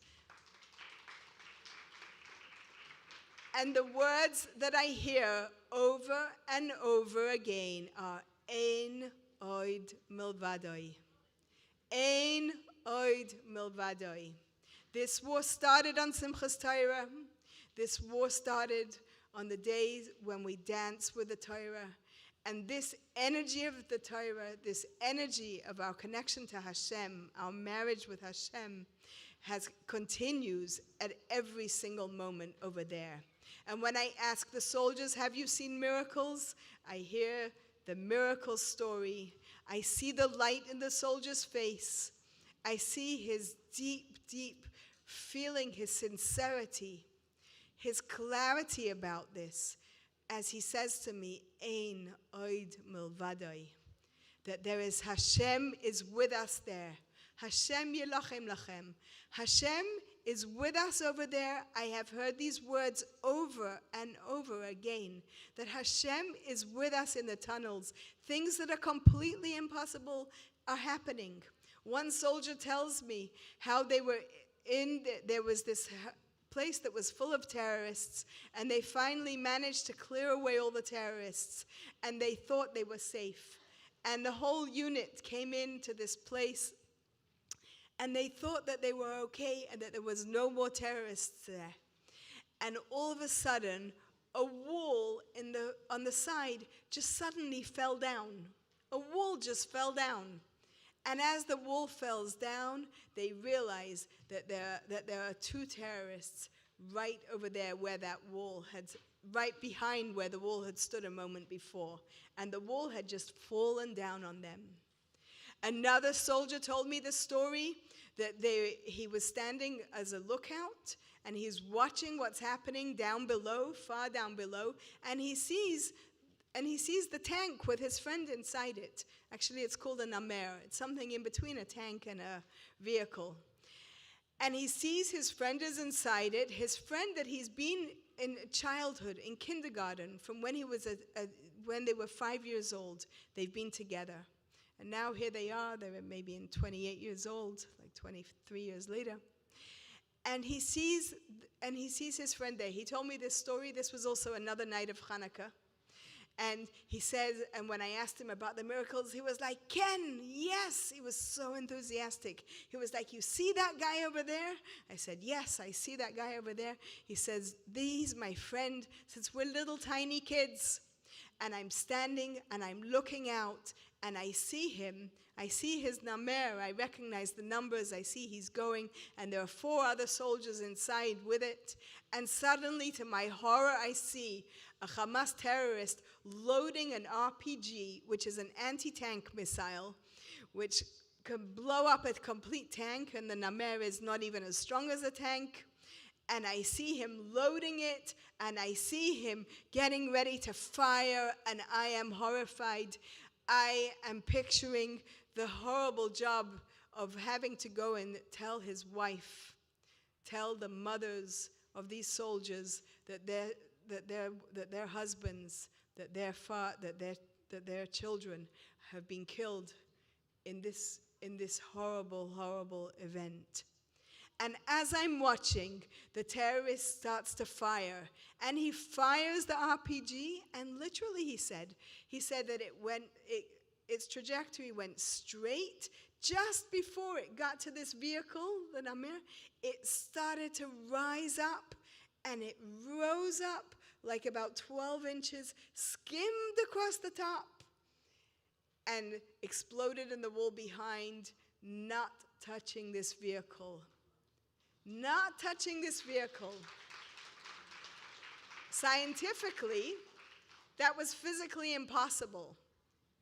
And the words that I hear over and over again are Ein Oid Milvadoi. Ein Oid Milvadoi. This war started on Simchas Torah. This war started on the days when we dance with the Torah. And this energy of the Torah, this energy of our connection to Hashem, our marriage with Hashem, continues at every single moment over there. And when I ask the soldiers, have you seen miracles? I hear the miracle story. I see the light in the soldier's face. I see his deep, deep feeling, his sincerity, his clarity about this, as he says to me, Ein Oid Milvadoi, that there is Hashem is with us there. Hashem Yelachem Lachem. Hashem is with us over there. I have heard these words over and over again, that Hashem is with us in the tunnels. Things that are completely impossible are happening. One soldier tells me how they were there was this place that was full of terrorists, and they finally managed to clear away all the terrorists, and they thought they were safe. And the whole unit came into this place, and they thought that they were okay and that there was no more terrorists there. And all of a sudden, a wall on the side just suddenly fell down. A wall just fell down. And as the wall falls down, they realize that there are two terrorists right over there where that wall had, right behind where the wall had stood a moment before. And the wall had just fallen down on them. Another soldier told me the story that he was standing as a lookout, and he's watching what's happening down below, far down below, and he sees the tank with his friend inside it. Actually, it's called a namer. It's something in between a tank and a vehicle. And he sees his friend is inside it, his friend that he's been in childhood, in kindergarten, from when when they were 5 years old. They've been together. And now here they are, they're maybe in 28 years old, like 23 years later. And he sees his friend there. He told me this story. This was also another night of Hanukkah. And he says, and when I asked him about the miracles, he was like, Ken, yes. He was so enthusiastic. He was like, you see that guy over there? I said, yes, I see that guy over there. He says, he's my friend since we're little tiny kids. And I'm standing and I'm looking out and I see him. I see his namer. I recognize the numbers. I see he's going, and there are 4 other soldiers inside with it. And suddenly, to my horror, I see a Hamas terrorist loading an RPG, which is an anti-tank missile, which can blow up a complete tank, and the namer is not even as strong as a tank. And I see him loading it, and I see him getting ready to fire, and I am horrified. I am picturing the horrible job of having to go and tell his wife, tell the mothers of these soldiers that their husbands, that their children have been killed in this horrible, horrible event. And as I'm watching, the terrorist starts to fire, and he fires the RPG, and literally he said that its trajectory went straight. Just before it got to this vehicle, the namer, it started to rise up, and it rose up like about 12 inches, skimmed across the top, and exploded in the wall behind, not touching this vehicle. Not touching this vehicle. Scientifically, that was physically impossible.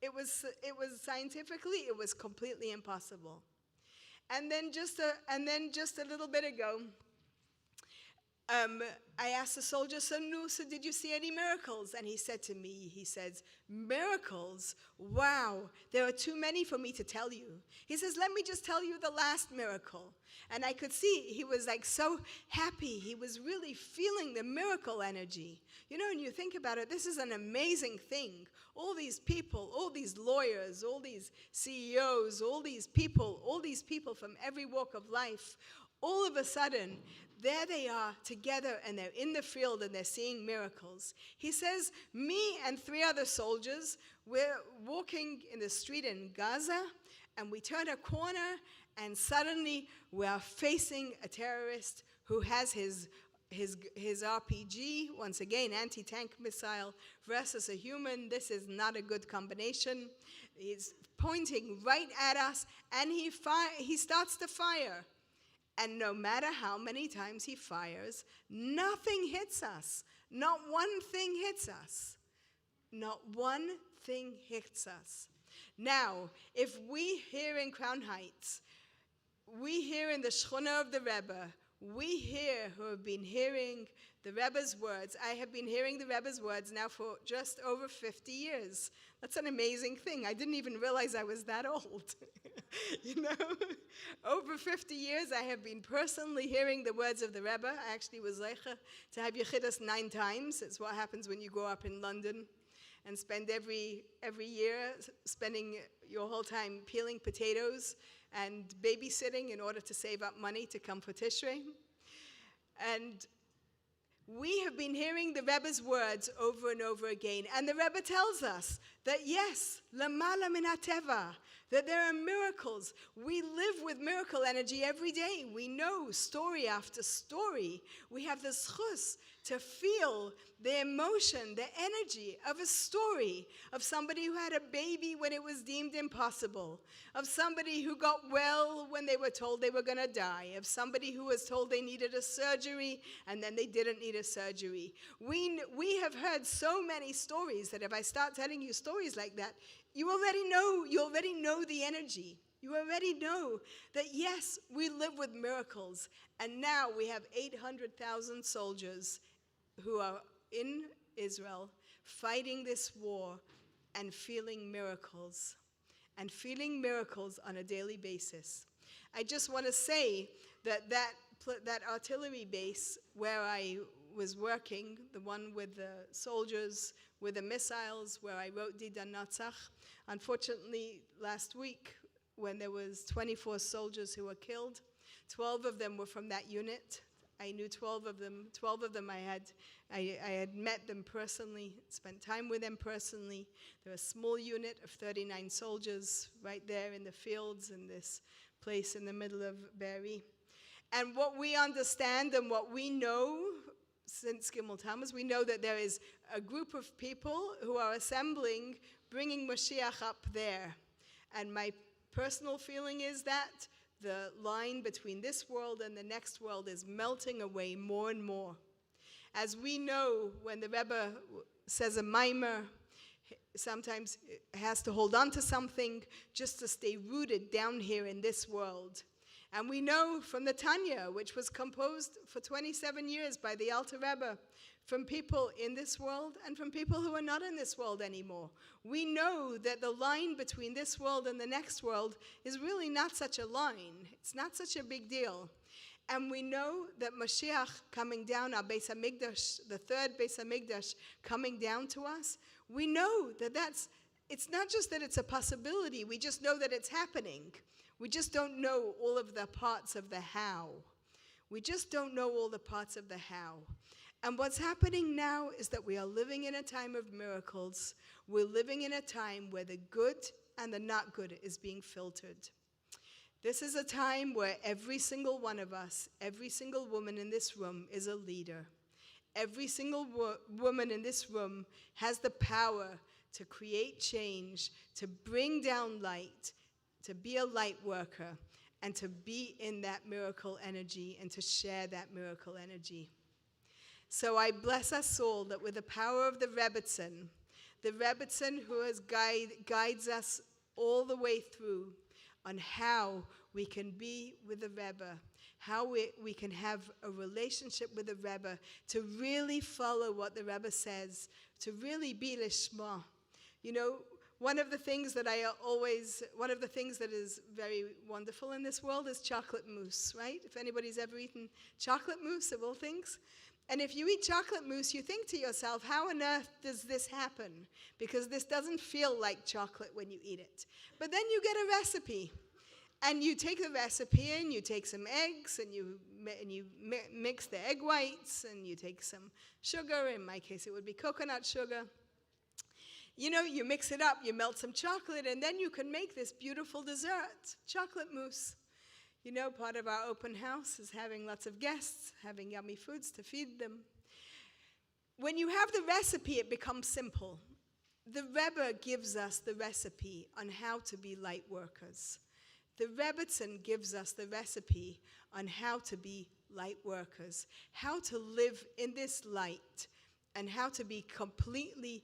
It was scientifically, it was completely impossible. And then just a little bit ago, I asked the soldier, so did you see any miracles? And he said to me, he says, miracles? Wow, there are too many for me to tell you. He says, let me just tell you the last miracle. And I could see he was like so happy. He was really feeling the miracle energy. You know, when you think about it, this is an amazing thing. All these people, all these lawyers, all these CEOs, all these people from every walk of life, all of a sudden, there they are together, and they're in the field and they're seeing miracles. He says, me and 3 other soldiers, we're walking in the street in Gaza, and we turn a corner, and suddenly we are facing a terrorist who has his RPG, once again, anti-tank missile, versus a human. This is not a good combination. He's pointing right at us, and he starts to fire. And no matter how many times he fires, nothing hits us. Not one thing hits us. Not one thing hits us. Now, if we here in Crown Heights, we here in the Shechona of the Rebbe, we here who have been hearing The Rebbe's words. I have been hearing the Rebbe's words now for just over 50 years. That's an amazing thing. I didn't even realize I was that old. Over 50 years I have been personally hearing the words of the Rebbe. I actually was zeicha to have Yechidus 9 times. It's what happens when you grow up in London and spend every year spending your whole time peeling potatoes and babysitting in order to save up money to come for Tishrei. And we have been hearing the Rebbe's words over and over again. And the Rebbe tells us that yes, lamala min hateva, that there are miracles. We live with miracle energy every day. We know story after story. We have the zchus to feel the emotion, the energy of a story of somebody who had a baby when it was deemed impossible, of somebody who got well when they were told they were going to die, of somebody who was told they needed a surgery and then they didn't need a surgery. We have heard so many stories that if I start telling you stories like that, you already know the energy. You already know that yes, we live with miracles. And now we have 800,000 soldiers who are in Israel fighting this war and feeling miracles on a daily basis. I just want to say that artillery base where I was working, the one with the soldiers, with the missiles, where I wrote Didan Natzach, unfortunately last week when there was 24 soldiers who were killed, 12 of them were from that unit. I knew 12 of them. 12 of them I had met them personally, spent time with them personally. They're a small unit of 39 soldiers right there in the fields in this place in the middle of Be'eri. And what we understand and what we know since Gimel Tammuz, we know that there is a group of people who are assembling, bringing Mashiach up there. And my personal feeling is that the line between this world and the next world is melting away more and more. As we know, when the Rebbe says a mimer, sometimes has to hold on to something just to stay rooted down here in this world. And we know from the Tanya, which was composed for 27 years by the Alter Rebbe, from people in this world and from people who are not in this world anymore. We know that the line between this world and the next world is really not such a line. It's not such a big deal. And we know that Mashiach coming down, our Beis HaMikdash, the third Beis HaMikdash coming down to us, we know that it's not just that it's a possibility, we just know that it's happening. We just don't know all of the parts of the how. We just don't know all the parts of the how. And what's happening now is that we are living in a time of miracles. We're living in a time where the good and the not good is being filtered. This is a time where every single one of us, every single woman in this room is a leader. Every single woman in this room has the power to create change, to bring down light, to be a light worker, and to be in that miracle energy and to share that miracle energy. So I bless us all that with the power of the Rebbetzin who guides us all the way through on how we can be with the Rebbe, how we can have a relationship with the Rebbe, to really follow what the Rebbe says, to really be lishma. You know, one of the things that is very wonderful in this world is chocolate mousse, right? If anybody's ever eaten chocolate mousse, of all things. And if you eat chocolate mousse, you think to yourself, how on earth does this happen? Because this doesn't feel like chocolate when you eat it. But then you get a recipe. And you take the recipe and you take some eggs and you mix the egg whites and you take some sugar. In my case, it would be coconut sugar. You know, you mix it up, you melt some chocolate, and then you can make this beautiful dessert, chocolate mousse. You know, part of our open house is having lots of guests, having yummy foods to feed them. When you have the recipe, it becomes simple. The Rebbe gives us the recipe on how to be light workers. The Rebbetzin gives us the recipe on how to be light workers, how to live in this light, and how to be completely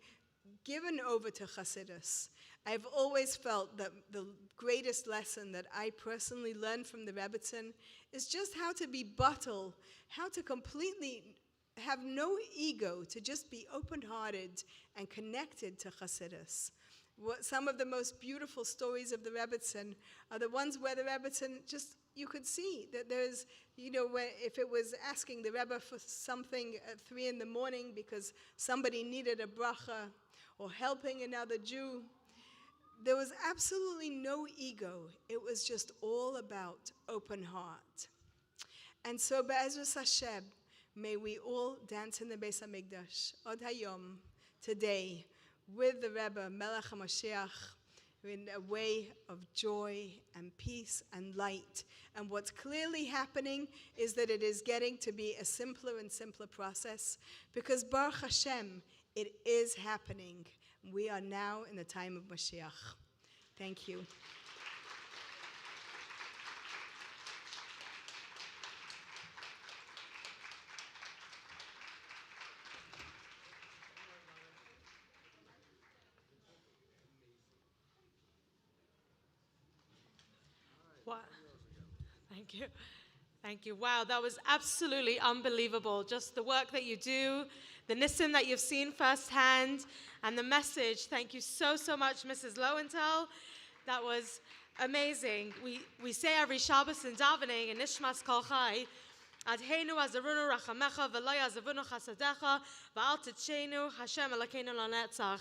given over to Chassidus. I've always felt that the greatest lesson that I personally learned from the Rebbetzin is just how to be bottled, how to completely have no ego, to just be open-hearted and connected to Chassidus. Some of the most beautiful stories of the Rebbetzin are the ones where the Rebbetzin just, you could see that there's, if it was asking the Rebbe for something at 3 in the morning because somebody needed a bracha, or helping another Jew, there was absolutely no ego. It was just all about open heart. And so, Be'ezras Hashem, may we all dance in the Beis HaMikdash, Od Hayom, today, with the Rebbe, Melech HaMashiach, in a way of joy and peace and light. And what's clearly happening is that it is getting to be a simpler and simpler process, because Baruch Hashem, it is happening. We are now in the time of Mashiach. Thank you. Wow. Thank you. Thank you. Wow, that was absolutely unbelievable. Just the work that you do, the nisim that you've seen firsthand, and the message. Thank you so, so much, Mrs. Lowenthal. That was amazing. We say every Shabbos in davening, in Nishmas Kol Chai, Adheinu azarunu rachamecha v'lo yazavunu chasadecha v'al titshenu Hashem Elokeinu lanetzach.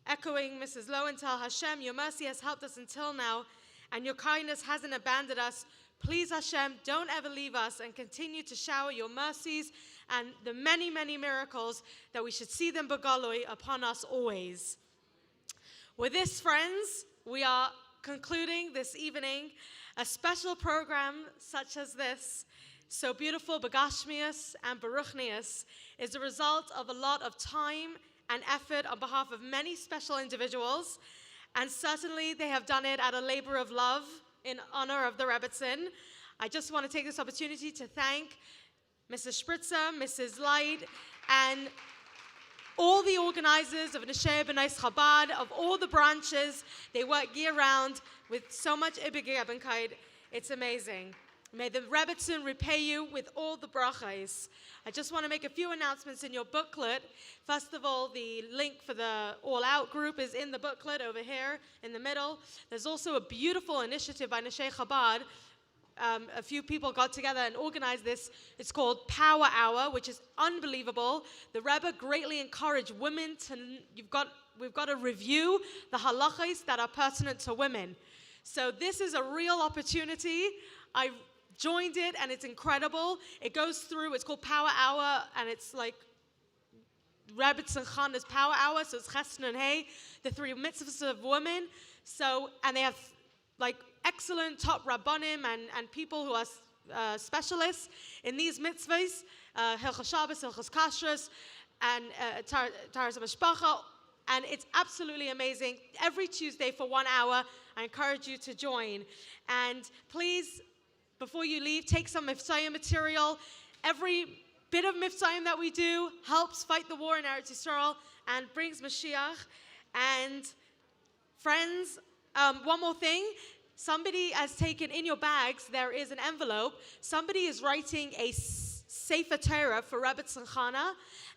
Echoing Mrs. Lowenthal, Hashem, your mercy has helped us until now, and your kindness hasn't abandoned us. Please, Hashem, don't ever leave us, and continue to shower your mercies and the many, many miracles that we should see them begaloi upon us always. With this, friends, we are concluding this evening a special program such as this, so beautiful, Begashmius and Baruchnius, is the result of a lot of time and effort on behalf of many special individuals, and certainly they have done it at a labor of love in honor of the Rebbetzin. I just want to take this opportunity to thank Mrs. Spritzer, Mrs. Light, and all the organizers of Nshei B'nai Chabad, of all the branches. They work year-round with so much Ibegebenkeit. It's amazing. May the Rebbetzin repay you with all the brachas. I just want to make a few announcements in your booklet. First of all, the link for the all-out group is in the booklet over here in the middle. There's also a beautiful initiative by Nshei Chabad. A few people got together and organized this. It's called Power Hour, which is unbelievable. The Rebbe greatly encouraged women to, we've got to review the halachas that are pertinent to women. So this is a real opportunity. I joined it, and it's incredible. It goes through, it's called Power Hour, and it's like Rebbetzin Chana's Power Hour, so it's Chesed and Hay, the 3 mitzvahs of women. So, and they have like excellent top rabbanim and people who are specialists in these mitzvahs, Hilchos Shabbos, Hilchos Kashrus, and Taharas HaMishpacha, and it's absolutely amazing. Every Tuesday for 1 hour, I encourage you to join. And please, before you leave, take some Miftzayim material. Every bit of Miftzayim that we do helps fight the war in Eretz Yisrael and brings Mashiach. And friends, one more thing. Somebody has taken in your bags, there is an envelope. Somebody is writing a Sefer Torah for Rebbetzin Chana,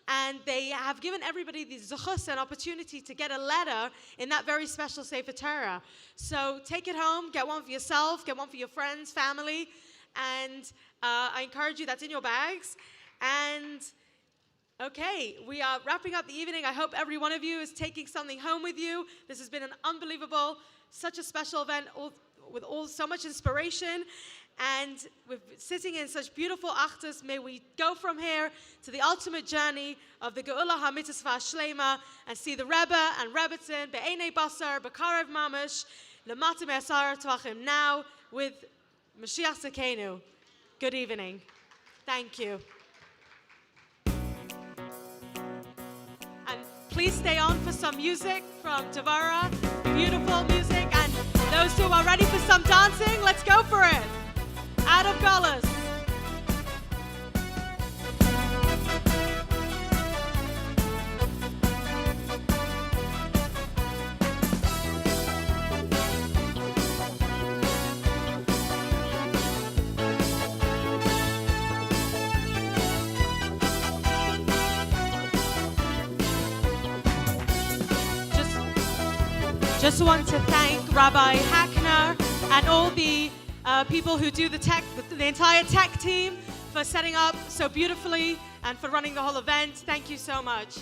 and they have given everybody the zechus and opportunity to get a letter in that very special Sefer Torah. So take it home, get one for yourself, get one for your friends, family, and I encourage you, that's in your bags. And okay, we are wrapping up the evening. I hope every one of you is taking something home with you. This has been an unbelievable, such a special event, with so much inspiration. And we're sitting in such beautiful achdus. May we go from here to the ultimate journey of the Geula HaMitzvah Shlema and see the Rebbe and Rebbetzin be'enei basar, b'karev mamash, l'mata me'asar tvachim, now with Mashiach Tzidkeinu. Good evening. Thank you. And please stay on for some music from Tavara, beautiful music. And those who are ready for some dancing, let's go for it. Out of Galus. Just want to thank Rabbi Hackner and all the people who do the entire tech team for setting up so beautifully and for running the whole event. Thank you so much.